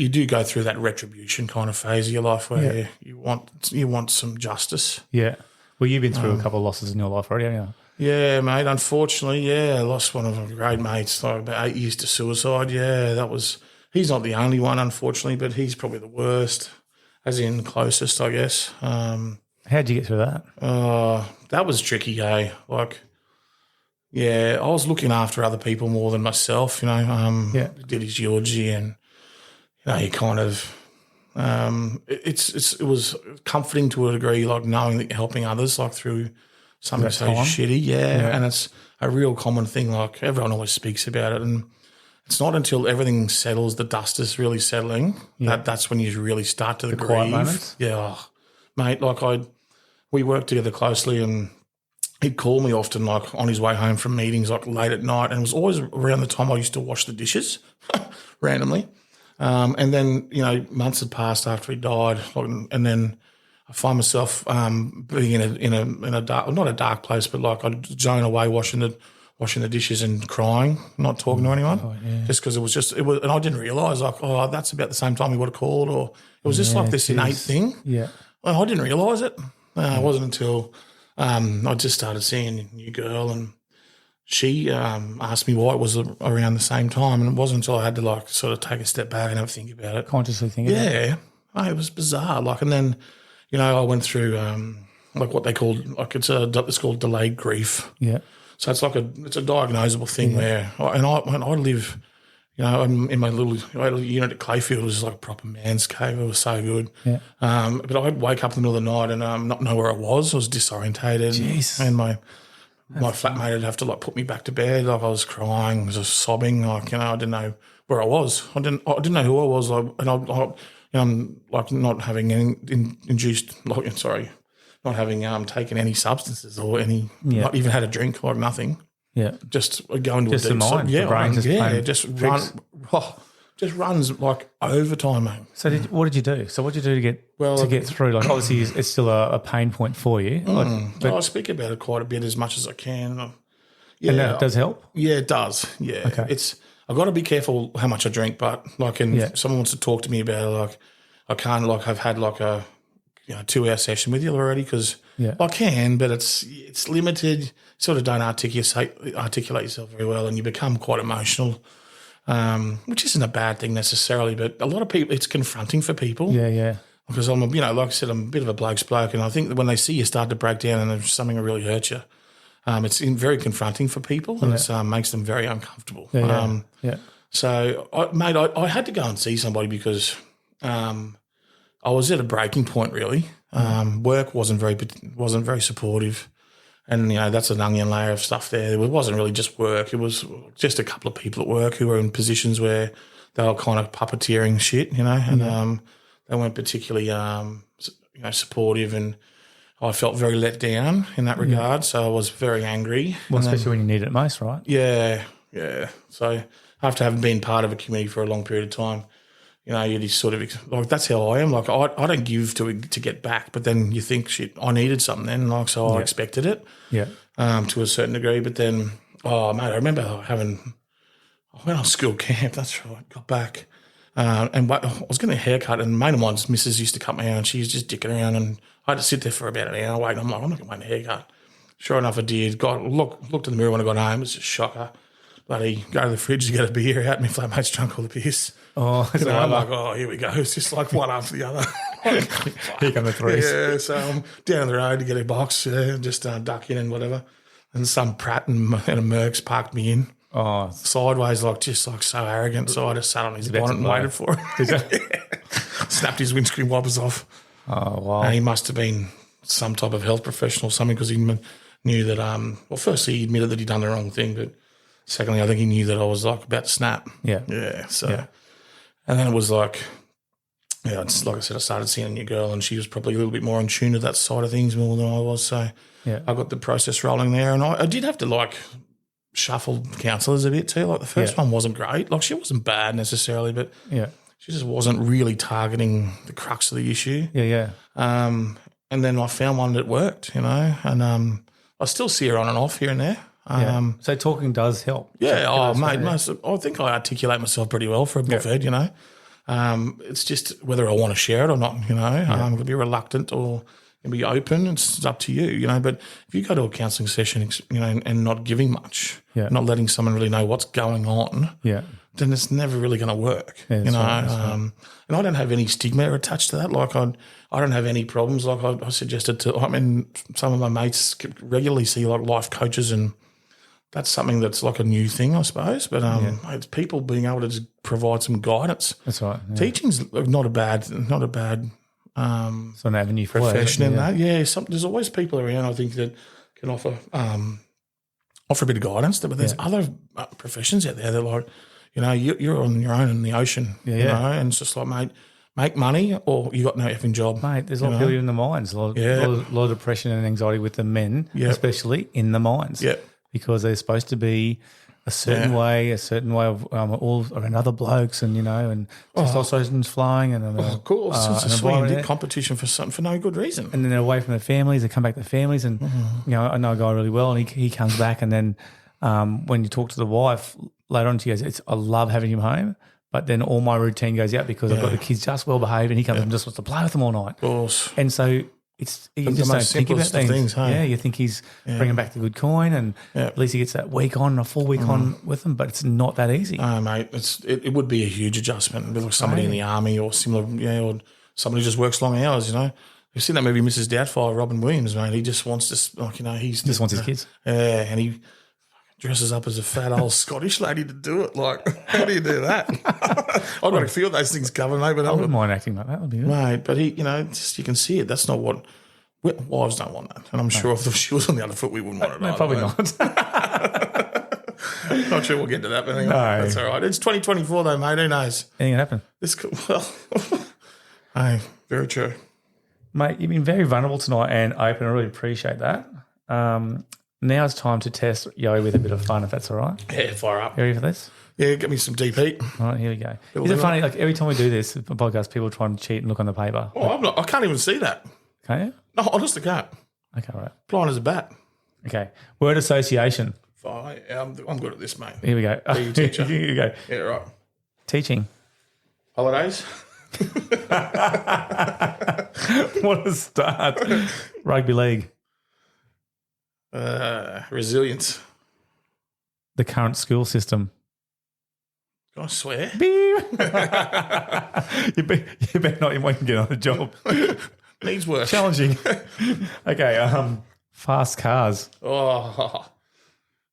do go through that retribution kind of phase of your life where you want some justice. Yeah. Well, you've been through a couple of losses in your life already, haven't you? Yeah, mate. Unfortunately, I lost one of my great mates like about 8 years to suicide. Yeah, he's not the only one, unfortunately, but he's probably the worst, as in closest, I guess. How'd you get through that? That was tricky, eh? Like, I was looking after other people more than myself, did his eulogy and, you kind of, it was comforting to a degree, like knowing that you're helping others, like through something so shitty. Yeah. And it's a real common thing. Like everyone always speaks about it. And it's not until everything settles, the dust is really settling, that's when you really start to grieve. Quiet moments. Yeah. Mate, like we worked together closely and he'd call me often like on his way home from meetings like late at night, and it was always around the time I used to wash the dishes randomly. And then, months had passed after he died, and then I find myself being in a dark, not a dark place, but like I'd zone away washing the dishes and crying, not talking to anyone, just because it was, and I didn't realise that's about the same time he would have called, or it was just like this innate thing. Yeah, well, I didn't realise it. It wasn't until I just started seeing a new girl, and she asked me why it was around the same time, and it wasn't until I had to like sort of take a step back and have a think about it. Consciously think about it. Yeah. Oh, it was bizarre. Like, and then, I went through like what they call, like it's called delayed grief. Yeah. So it's like it's a diagnosable thing where, and I live, I'm in my little unit at Clayfield. It was like a proper man's cave. It was so good. Yeah. But I'd wake up in the middle of the night and not know where I was. I was disorientated. Jeez. And my flatmate would have to like put me back to bed. Like I was crying, I was just sobbing. Like, I didn't know where I was. I didn't know who I was. I'm like not having any not having taken any substances or not even had a drink or nothing. Yeah, just going to just a deep the mind, sleep. the brain just runs like overtime, mate. So what did you do? So what did you do to get through? Like obviously it's still a pain point for you. I speak about it quite a bit as much as I can. And that does help? Yeah, it does. Yeah. Okay. I've got to be careful how much I drink, but if someone wants to talk to me about it, like I can't I've had like a 2-hour session with you already because I can, but it's limited. Sort of don't articulate yourself very well, and you become quite emotional, which isn't a bad thing necessarily. But a lot of people, it's confronting for people. Yeah. Because I'm, like I said, I'm a bit of a bloke's bloke, and I think that when they see you start to break down and there's something that really hurts you, it's very confronting for people, and it makes them very uncomfortable. So, I had to go and see somebody because I was at a breaking point. Really, work wasn't very supportive, and that's an onion layer of stuff there. It wasn't really just work; it was just a couple of people at work who were in positions where they were kind of puppeteering shit, and they weren't particularly supportive, and I felt very let down in that regard. So I was very angry. Well, especially when you need it most, right? Yeah. So after having been part of a community for a long period of time, you just sort of like that's how I am. Like I don't give to get back, but then you think, shit, I needed something then, so I expected it. Yeah. To a certain degree, but then, mate, I remember I went on school camp. That's right. Got back, and I was getting a haircut, and a mate of mine's missus used to cut my hair, and she was just dicking around, and I had to sit there for about an hour waiting. I'm like, I'm not going to wait a haircut. Sure enough, I did. Looked in the mirror when I got home. It was just a shocker. Bloody go to the fridge to get a beer out. My flatmate's drunk all the piss. Oh, I'm like, here we go. It's just like one after the other. Here come the threes. Yeah, so I'm down the road to get a box, just duck in and whatever. And some Pratt and a Mercs parked me in. Oh, sideways, just so arrogant. So I just sat on his bonnet and waited for him. Snapped his windscreen wipers off. Oh, wow. And he must have been some type of health professional or something because he knew that, firstly, he admitted that he'd done the wrong thing, but secondly, I think he knew that I was about to snap. Yeah. Yeah. So, and then it was like, it's like I said, I started seeing a new girl and she was probably a little bit more in tune to that side of things more than I was. So I got the process rolling there, and I did have to shuffle counsellors a bit too. Like the first one wasn't great. Like she wasn't bad necessarily, but she just wasn't really targeting the crux of the issue. Yeah. And then I found one that worked, and I still see her on and off here and there. So talking does help. Yeah, mate. I think I articulate myself pretty well for a buffhead, It's just whether I want to share it or not, I'm going to be reluctant or be open. It's up to you, But if you go to a counselling session, and not giving much, not letting someone really know what's going on, then it's never really going to work, That's right. And I don't have any stigma attached to that. Like I don't have any problems. Like I suggested some of my mates regularly see life coaches, and that's something that's like a new thing, I suppose. But it's people being able to just provide some guidance. That's right. Yeah. Teaching's not a bad so an avenue for profession in that. Yeah, there's always people around, I think, that can offer a bit of guidance. But there's other professions out there that you're on your own in the ocean, and it's just like, mate, make money or you got no effing job. Mate, there's a lot of people in the mines, a lot of depression and anxiety with the men, especially in the mines. Yeah. Because they're supposed to be a certain way of all around other blokes, and and testosterone's flowing, and of course, it's a swinging competition for no good reason. And then they're away from their families. They come back to their families, and I know a guy really well, and he comes back, and then when you talk to the wife later on, she goes, I love having him home, but then all my routine goes out because I've got the kids just well behaved, and he comes and just wants to play with them all night. Of course, and so. You just don't think about things. Hey? Yeah, you think he's bringing back the good coin, and at least he gets that week on, a full week on with them, but it's not that easy. No, mate, it would be a huge adjustment with somebody in the army or similar, or somebody who just works long hours, You've seen that movie Mrs. Doubtfire, Robin Williams, mate. He just wants to, he just wants his kids. Yeah, and he dresses up as a fat old Scottish lady to do it. Like, how do you do that? I've got a few of those things covered, mate. But I wouldn't mind acting like that. Would be good. Mate, but he, you can see it. That's not what wives don't want that. And I'm sure if she was on the other foot, we wouldn't want it. No, probably not. Not sure we'll get to that, but anyway, that's all right. It's 2024 though, mate. Who knows? Anything can happen. Hey, very true. Mate, you've been very vulnerable tonight and open. I really appreciate that. Now it's time to test Yo with a bit of fun, if that's all right. Yeah, fire up. You ready for this? Yeah, get me some deep heat. All right, here we go. Is it funny, like every time we do this podcast, people try and cheat and look on the paper? Oh, I can't even see that. Can't you? No, honestly can't. Okay, all right. Blind as a bat. Okay. Word association. I'm good at this, mate. Here we go. Be your teacher. Here you go. Yeah, right. Teaching. Holidays. What a start. Rugby league. Resilience. The current school system. Can I swear? you better not even get on the job. Needs work. Challenging. Okay. Fast cars. Oh,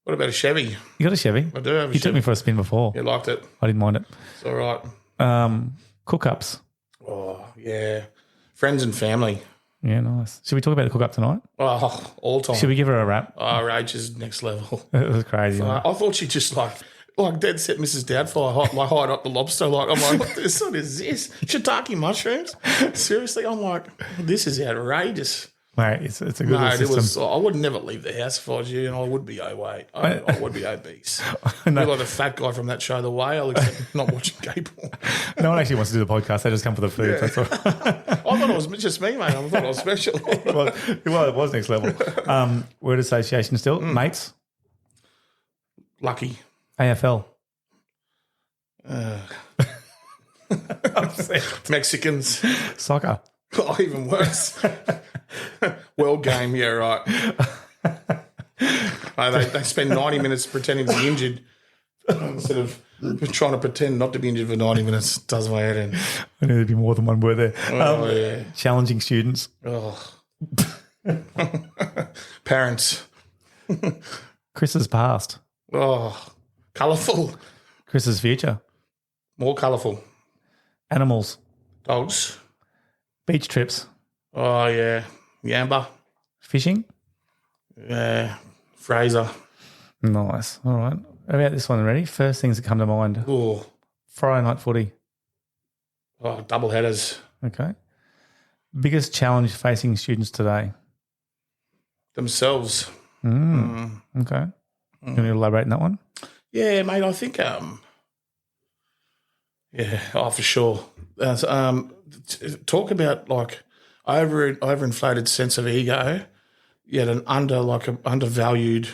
what about a Chevy? You got a Chevy? I do have a Chevy. You took me for a spin before. You liked it? I didn't mind it. It's all right. Cook-ups. Oh, yeah. Friends and family. Yeah, nice. Should we talk about the cook-up tonight? Oh, all time. Should we give her a wrap? Oh, Rach is next level. It was crazy. I thought she just like dead set Mrs. Doubtfire, like hide up the lobster. Like, I'm like, what is this? Shiitake mushrooms? Seriously? I'm like, this is outrageous. Mate, it's a good system. I would never leave the house if I was you, and I would be overweight. I would be obese. I'd be like the fat guy from that show, The Whale, except not watching gay porn. No one actually wants to do the podcast. They just come for the food. Yeah. That's all. I thought it was just me, mate. I thought I was special. well, it was next level. Word association still. Mates. Lucky. AFL. Mexicans. Soccer. Oh, even worse. World game, yeah, right. They spend 90 minutes pretending to be injured instead of trying to pretend not to be injured for 90 minutes. Does my head in. I knew there'd be more than one word there. Yeah. Challenging students. Oh. Parents. Chris's past. Oh, colourful. Chris's future. More colourful. Animals. Dogs. Beach trips. Oh, yeah. Yamba. Fishing. Yeah. Fraser. Nice. All right. How about this one? Ready? First things that come to mind. Oh. Friday night footy. Oh, double headers. Okay. Biggest challenge facing students today? Themselves. Okay. Can you elaborate on that one? Yeah, mate, I think, for sure. Talk about like overinflated sense of ego, yet an undervalued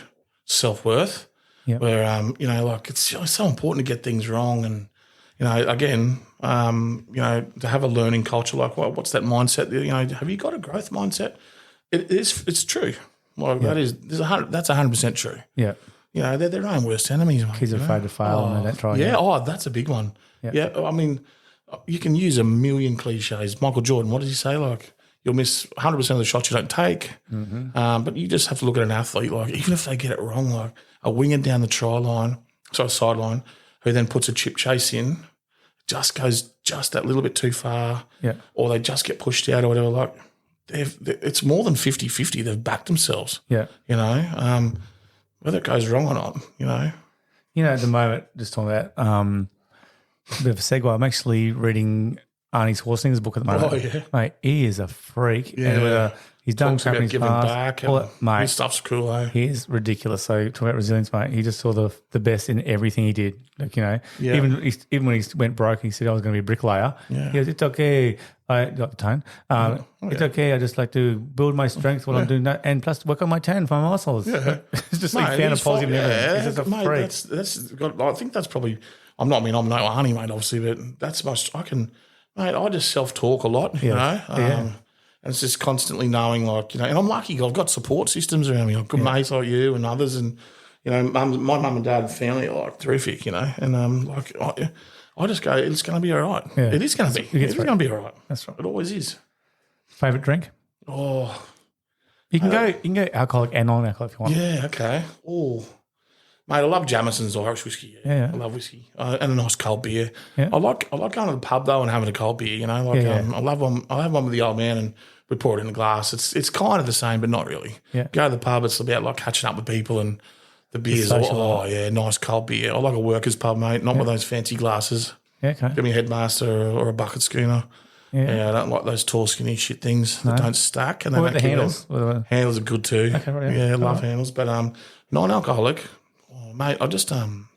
self-worth. Yep. Where like it's so important to get things wrong, and again, to have a learning culture. Like, what's that mindset? Have you got a growth mindset? It's true. Like that's 100% true. Yeah. They're their own worst enemies. Kids are afraid to fail and they don't try. Yeah. Oh, that's a big one. Yep. Yeah. I mean, you can use a million cliches. Michael Jordan, what did he say? Like, you'll miss 100% of the shots you don't take. Mm-hmm. But you just have to look at an athlete. Like, even if they get it wrong, like a winger down the sideline, who then puts a chip chase in, just goes just that little bit too far. Yeah. Or they just get pushed out or whatever. Like, it's more than 50-50. They've backed themselves. Yeah. Whether it goes wrong or not, at the moment, just talking about a bit of a segue, I'm actually reading Arnie Schwarzenegger's book at the moment. Oh, yeah. Mate, he is a freak. Yeah. And he's done crap in his giving past. back. Mate, his stuff's cool, eh? He is ridiculous. So talking about resilience, mate, he just saw the best in everything he did. Like, even when he went broke, he said, I was going to be a bricklayer. Yeah. He goes, it's okay. I got the tone. It's okay. I just like to build my strength while I'm doing that, and plus work on my tan for my muscles. Yeah. It's just like fan of positive everything. He's just a freak. I think that's probably. I'm no Arnie, mate, obviously, but that's much. I just self-talk a lot, and it's just constantly knowing, like, and I'm lucky. I've got support systems around me. I've got mates like you and others, and my mum and dad and family are like terrific, and I just go, it's going to be all right. Yeah. It is going to be. It's going to be all right. That's right. It always is. Favorite drink? Oh, you can go alcoholic and non-alcoholic if you want. Yeah, okay. Oh, mate, I love Jamison's Irish whiskey. Yeah. I love whiskey and a nice cold beer. Yeah. I like going to the pub though and having a cold beer. I love one. I have one with the old man and we pour it in a glass. It's kind of the same, but not really. Yeah. Go to the pub. It's about like catching up with people and the beers. Nice cold beer. I like a workers' pub, mate. Not with those fancy glasses. Yeah, okay. Give me a headmaster or a bucket schooner. Yeah, I don't like those tall, skinny shit things that don't stack. And what about the handles? Handles are good too. Okay, right. Yeah, love handles. But non-alcoholic, mate, I just drink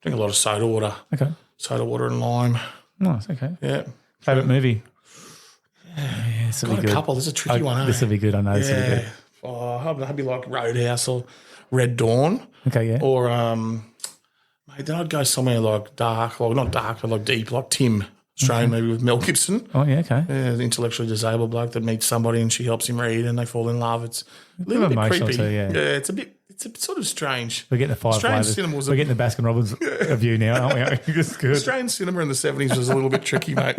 a lot of soda water. Okay. Soda water and lime. Nice, okay. Yeah. Favourite movie? Yeah, this will got be a good. couple. There's a tricky one, This will be good, I know. This will be good. I'd be like Roadhouse or Red Dawn. Okay, yeah. Or, mate, then I'd go somewhere like dark, or not dark, but like deep, like Tim, Australian movie with Mel Gibson. Oh, yeah, okay. Yeah, the intellectually disabled bloke that meets somebody and she helps him read and they fall in love. It's a little bit creepy. Too, yeah, it's a bit sort of strange. We're getting the five flavours. We're getting the Baskin Robbins review now, aren't we? It's good. Australian cinema in the 70s was a little bit tricky, mate.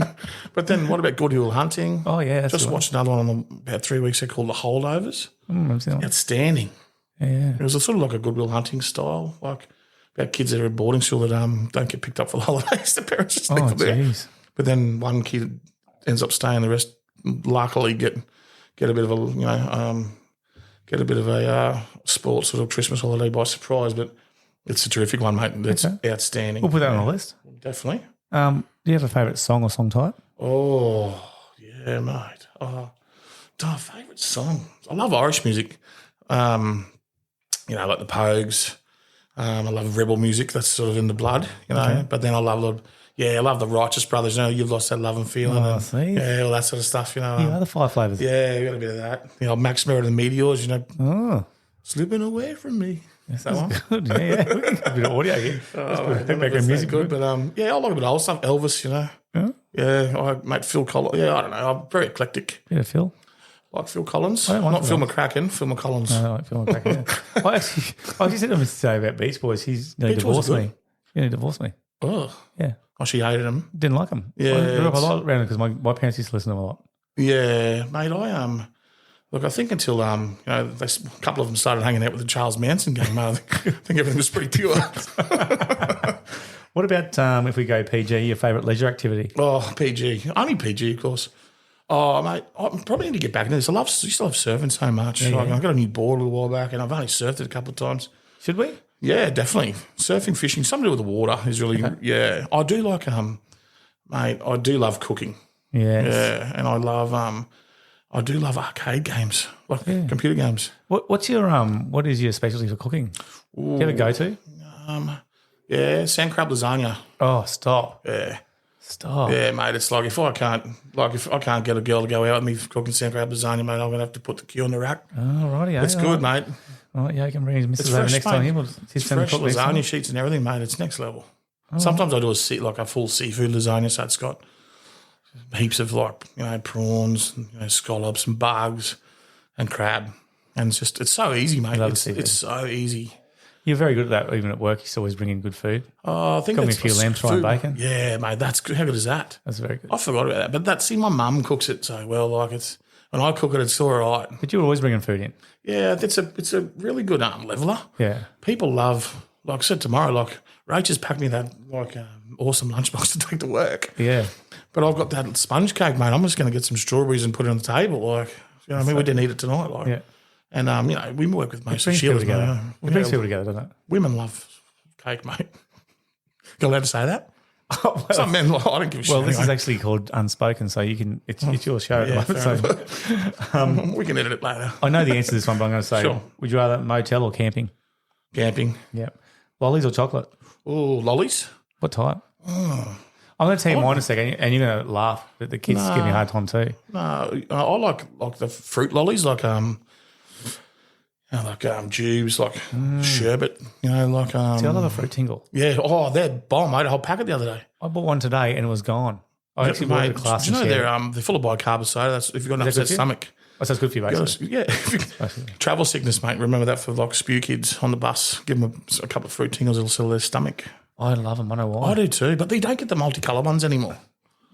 But then what about Good Will Hunting? Oh, yeah. Just watched another one about 3 weeks ago called The Holdovers. Outstanding. Yeah. It was sort of like a Good Will Hunting style, like about kids that are at boarding school that don't get picked up for the holidays. The parents just leave them there. But then one kid ends up staying, the rest luckily get a bit of a sports sort of Christmas holiday by surprise. But it's a terrific one, mate. It's outstanding. We'll put that on the list. Definitely. Do you have a favourite song or song type? Oh, yeah, mate. Favourite song? I love Irish music. Like the Pogues. I love rebel music. That's sort of in the blood, Okay. But then I love the Righteous Brothers. You've lost that love and feeling. Oh, see? Yeah, all that sort of stuff. You are the five flavours. Yeah, you got a bit of that. Max Merritt and the Meteors. Oh, slipping away from me. Yes, that one. Good. Yeah. We can get a bit of audio here. Background music, good. But I like a bit of old stuff. Elvis, Yeah, Phil Collins. Yeah, I don't know. I'm very eclectic. Yeah, Phil. Like Phil Collins. Not Phil McCracken, Phil McCollins. No, I like Phil McCracken. Yeah. I actually said to him today about Beach Boys. He's nearly divorced me. He nearly divorced me. Oh. Yeah. Oh, she hated him. Didn't like him. Yeah. I grew up a lot around him because my parents used to listen to him a lot. Yeah, mate, I think until a couple of them started hanging out with the Charles Manson gang, I think everything was pretty pure. What about if we go PG, your favourite leisure activity? Oh, PG. Only PG, of course. Oh, mate, I probably need to get back into this. I used to love surfing so much. Yeah, I got a new board a little while back and I've only surfed it a couple of times. Should we? Yeah, definitely. Surfing, fishing, something to do with the water is really, yeah. I do like, mate, I do love cooking. Yes. Yeah, and I do love arcade games, like computer games. What is your specialty for cooking? Do you have a go-to? Sand crab lasagna. Oh, stop. Yeah. Stop. Yeah, mate, it's like if I can't get a girl to go out with me cooking sand crab lasagna, mate, I'm going to have to put the key on the rack. Oh, righty. It's good, mate. Oh, yeah, I can bring his missus over next time. It's fresh lasagna sheets and everything, mate. It's next level. Oh. Sometimes I do a full seafood lasagna, so it's got heaps of prawns, scallops and bugs and crab. And it's so easy, mate. It's so easy. You're very good at that. Even at work, you always bring in good food. Oh, I think got me a few lamb fried bacon. Yeah, mate, that's good. How good is that? That's very good. I forgot about that. But my mum cooks it so well. Like when I cook it, it's all right. But you're always bringing food in. Yeah, it's a really good leveler. Yeah, people love. Like I said tomorrow, Rach has packed me that awesome lunchbox to take to work. Yeah, but I've got that sponge cake, mate. I'm just going to get some strawberries and put it on the table. We didn't eat it tonight. Yeah. And, we work with most of people Sheila's together. It brings people together, doesn't it? Women love cake, mate. You allowed to say that? Some men, I don't give a shit. Well, this is actually called Unspoken, so you can. It's your show. Yeah, so, we can edit it later. I know the answer to this one, but I'm going to say, would you rather motel or camping? Camping. Yep. Lollies or chocolate? Oh, lollies. What type? Oh. I'm going to tell you mine in a second, and you're going to laugh, but the kids give me a hard time too. No, I like the fruit lollies, jubes, sherbet, See, I love a fruit tingle. Yeah, they're bomb, mate. A whole packet the other day. I bought one today and it was gone. I actually bought it at class. Do you know they're full of bicarb soda? That's if you've got an upset stomach. Oh, so that's good for you, basically. Yeah. Travel sickness, mate. Remember that for spew kids on the bus. Give them a couple of fruit tingles, it'll settle their stomach. I love them. I know why. I do too, but they don't get the multicolour ones anymore.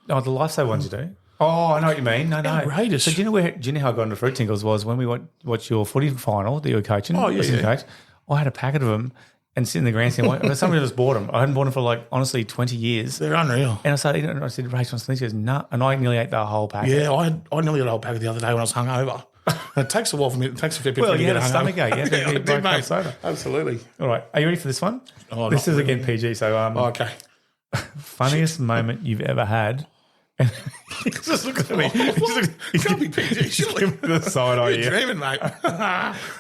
Oh, the Lifesaver ones you do? Oh, I know what you mean. No. Outrageous. So do you know how I got into fruit tingles was when we watched your footy final that you were coaching? Oh, yeah. Coach, I had a packet of them and sit in the grandstand. Somebody just bought them. I hadn't bought them for honestly 20 years. They're unreal. And I started eating it and I said, Rach wants some. She goes, no. And I nearly ate the whole packet. Yeah, I nearly ate the whole packet the other day when I was hungover. It takes a while for me. It takes a fair bit for me to you had get a stomach ache. You had to mate. Soda. Absolutely. All right. Are you ready for this one? Oh, this is again PG. So okay. Funniest moment you've ever had And he's just looking at me. He's going to be PG, surely. The side eye. You're dreaming, mate.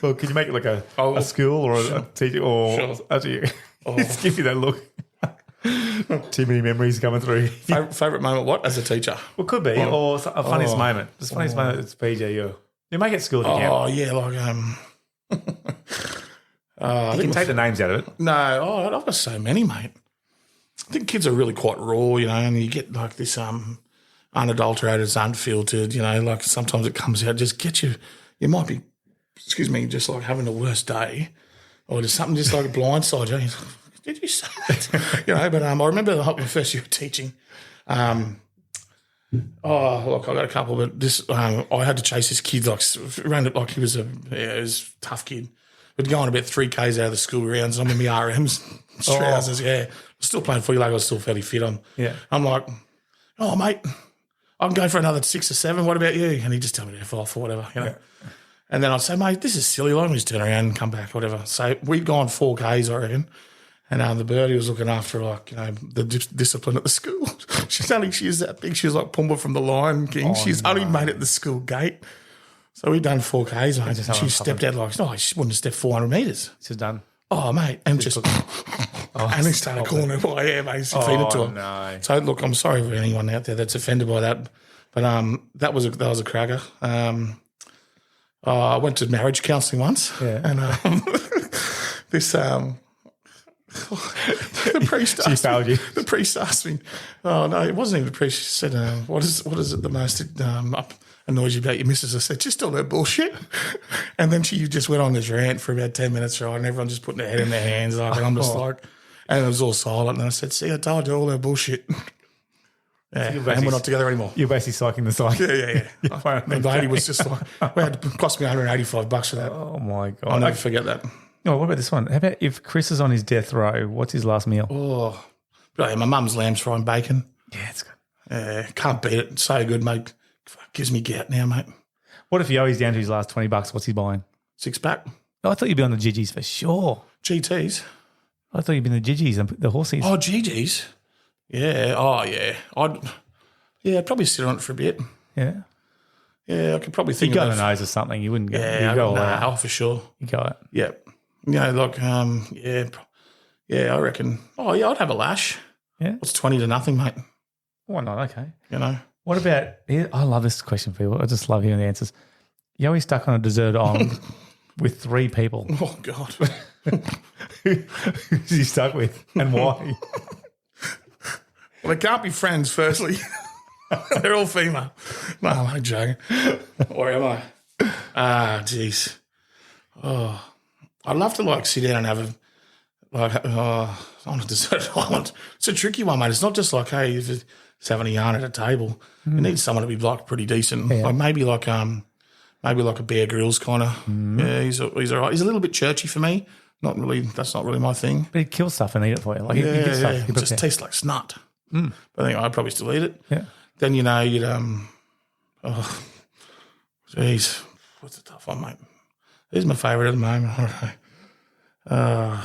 Well, could you make it like a school or a teacher or actually just give you that look? Too many memories coming through. Favourite moment, what, as a teacher? Well, could be. Or a funniest moment. Just funniest moment that's PG. You make it school if you can. Oh, yeah, like... you can take the names out of it. No, I've got so many, mate. I think kids are really quite raw, and you get like this unadulterated, it's unfiltered, like sometimes it comes out, just get you might be, just like having the worst day or just something just like blindside you. Did you say that? But I remember my first year of teaching. Look, I got a couple, but this I had to chase this kid around it like he was a tough kid. We'd go on about 3 Ks out of the school grounds. I'm in my RMs, trousers, Still playing footy like I was still fairly fit on. Yeah. I'm like, oh, mate, I'm going for another 6 or 7. What about you? And he'd just tell me to F off or whatever, Yeah. And then I'd say, mate, this is silly. Let me just turn around and come back, whatever. So we'd gone 4 Ks, I reckon. And the birdie was looking after, the discipline at the school. She's that big. She was like Pumbaa from the Lion King. She's only made it the school gate. So we'd done 4 Ks, mate. She stepped out she wouldn't have stepped 400 metres. She's done. Oh, mate. And just and he started calling her by air, mate. Feed it to her. No. So, look, I'm sorry for anyone out there that's offended by that. But that was a cracker. I went to marriage counselling once. Yeah. And this... the priest asked fouled you. The priest asked me, oh, no, it wasn't even the priest. She said, what is it the most annoys you about your missus? I said, just all her bullshit. And then she just went on this rant for about 10 minutes, right? And everyone just putting their head in their hands. And I'm just like, and it was all silent. And I said, see, I told you all her bullshit. Yeah, and we're not together anymore. You're basically psyching the psych. Yeah. The lady was just like, it cost me $185 for that. Oh, my God. I'll never forget that. Oh, what about this one? How about if Chris is on his death row, what's his last meal? Oh, my mum's lamb's fry and bacon. Yeah, it's good. Yeah, can't beat it. So good, mate. Gives me gout now, mate. What if he owes down to his last $20? What's he buying? 6-pack. Oh, I thought you'd be on the GGs for sure. GTs? I thought you'd be in the GGs and the horsies. Oh, GGs? Yeah. Oh, yeah. I'd probably sit on it for a bit. Yeah. Yeah, I could probably think of it. You got a nose or something. You wouldn't go. Yeah, for sure. You got it. Yeah. I reckon. Oh, yeah, I'd have a lash. Yeah. It's 20 to nothing, mate. Why not? Okay. What about, I love this question for you. I just love hearing the answers. You're always stuck on a deserted island with 3 people. Oh, God. Who's he stuck with and why? Well, they can't be friends, firstly. They're all female. No, I'm joking. Or am I? Jeez. Oh, I'd love to sit down and have on a deserted island. It's a tricky one, mate. It's not just like, hey, if it's having a yarn at a table. You need someone to be pretty decent. Yeah. Maybe like a Bear Grylls kind of. Yeah, he's all right. He's a little bit churchy for me. Not really. That's not really my thing. But he'd kill stuff and eat it for you. It just tastes like snot. But I think I'd probably still eat it. Yeah. Then you'd jeez, what's a tough one, mate? Who's my favourite at the moment? I don't know.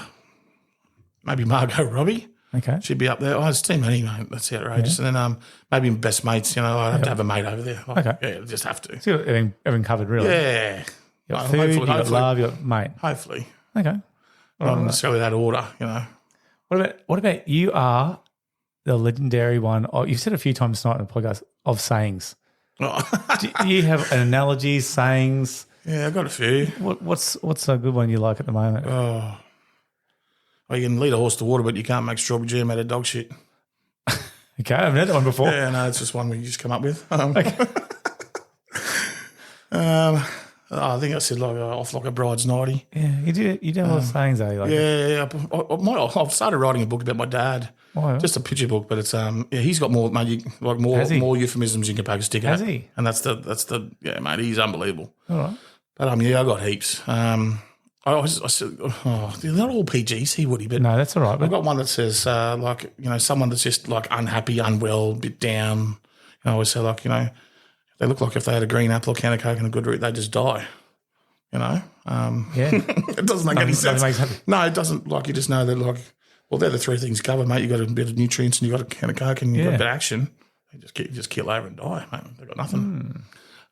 Maybe Margot Robbie. Okay. She'd be up there. Oh, it's too many, mate. That's outrageous. Yeah. And then maybe best mates, I'd have to have a mate over there. Okay. Yeah, just have to. So you're everything covered, really? Yeah. You got food, you got love, you got mate. Hopefully. Okay. Not necessarily that order, What about you are the legendary one, you've said a few times tonight in the podcast, of sayings. Oh. Do you have an analogy, sayings? Yeah, I've got a few. What's a good one you like at the moment? Oh, well, you can lead a horse to water, but you can't make strawberry jam out of dog shit. Okay, I haven't heard that one before. Yeah, no, it's just one we just come up with. Okay. I think I said off like a bride's nightie. Yeah, you do a lot of sayings, though. Yeah. I've started writing a book about my dad. Oh, just a picture book, but it's he's got more euphemisms you can poke a stick at. Has he? And that's the mate, he's unbelievable. All right. But I got heaps. I said, they're not all PGC, Woody, but no, that's all right. I've got one that says someone that's just unhappy, unwell, bit down. I always say they look like if they had a green apple, a can of Coke and a good root, they just die. Yeah. It doesn't make any sense. No, it doesn't. You just know that they're the 3 things covered, mate. You got a bit of nutrients and you got a can of Coke and you got a bit of action. they just keel over and die, mate. They've got nothing.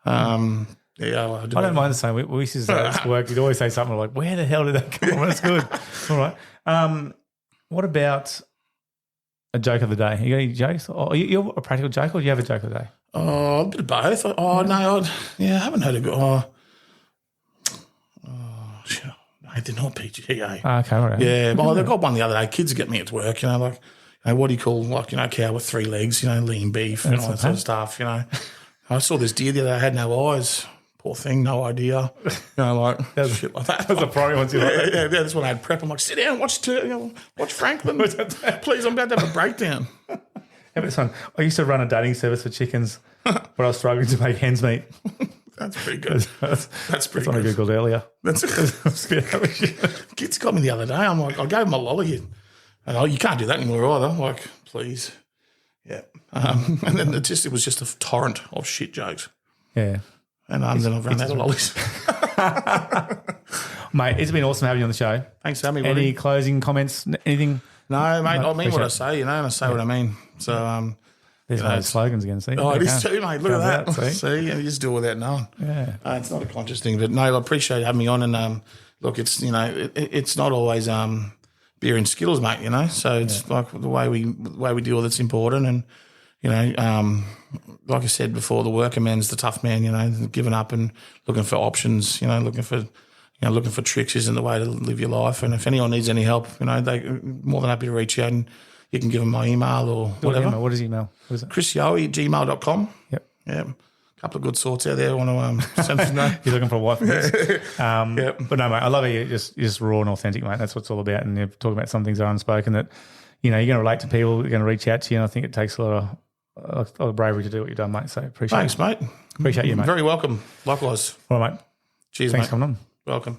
I don't mind the same. We used to say at work, you'd always say something like, where the hell did that come from? That's good. All right. What about a joke of the day? You got any jokes? You're a practical joke, or do you have a joke of the day? Oh, a bit of both. I haven't heard a good. They're not PGA. Okay, all right. Yeah, well, they got one the other day. Kids get me at work, like, what do you call, like, cow with 3 legs, lean beef and all that sort of stuff, I saw this deer the other day, had no eyes. Poor thing, no idea. Like shit like that. That's the primary ones you like. Yeah, that's when I had prep. I'm like, sit down, watch Franklin. Please, I'm about to have a breakdown. This one. I used to run a dating service for chickens, but I was struggling to make hens meet. That's pretty good. That's pretty good. That's what I Googled earlier. Kids got me the other day. I'm like, I gave him a lolly. And you can't do that anymore either. Like, please. Yeah. And then it was just a torrent of shit jokes. Yeah. And then I've run out of lollies. Mate, it's been awesome having you on the show. Thanks for having me. Any closing comments? Anything? No, mate, I mean what I say, and I say what I mean. So, there's no slogans again, see? Oh, it is too, mate. Look at that. See, you just do it without knowing. Yeah. It's not a conscious thing, but no, I appreciate having me on. And look, it's, it's not always beer and Skittles, mate, So it's like the way we deal that's important. And, like I said before, the worker man's the tough man, giving up and looking for options, looking for tricks isn't the way to live your life. And if anyone needs any help, they're more than happy to reach out, and you can give them my email or whatever. What is email? What is it? chrisyoe@gmail.com. Yep. Yeah. A couple of good sorts out there. I want to send some note. You're looking for a wife. Yep. But no, mate, I love it. You're just raw and authentic, mate. That's what it's all about. And you're talking about some things that are unspoken that, you're going to relate to people. You're going to reach out to you. And I think it takes a lot of bravery to do what you've done, mate. So appreciate it. Thanks, mate. Appreciate you, mate. Very welcome. Likewise. All right, mate. Cheers, Thanks mate. for coming on. Welcome.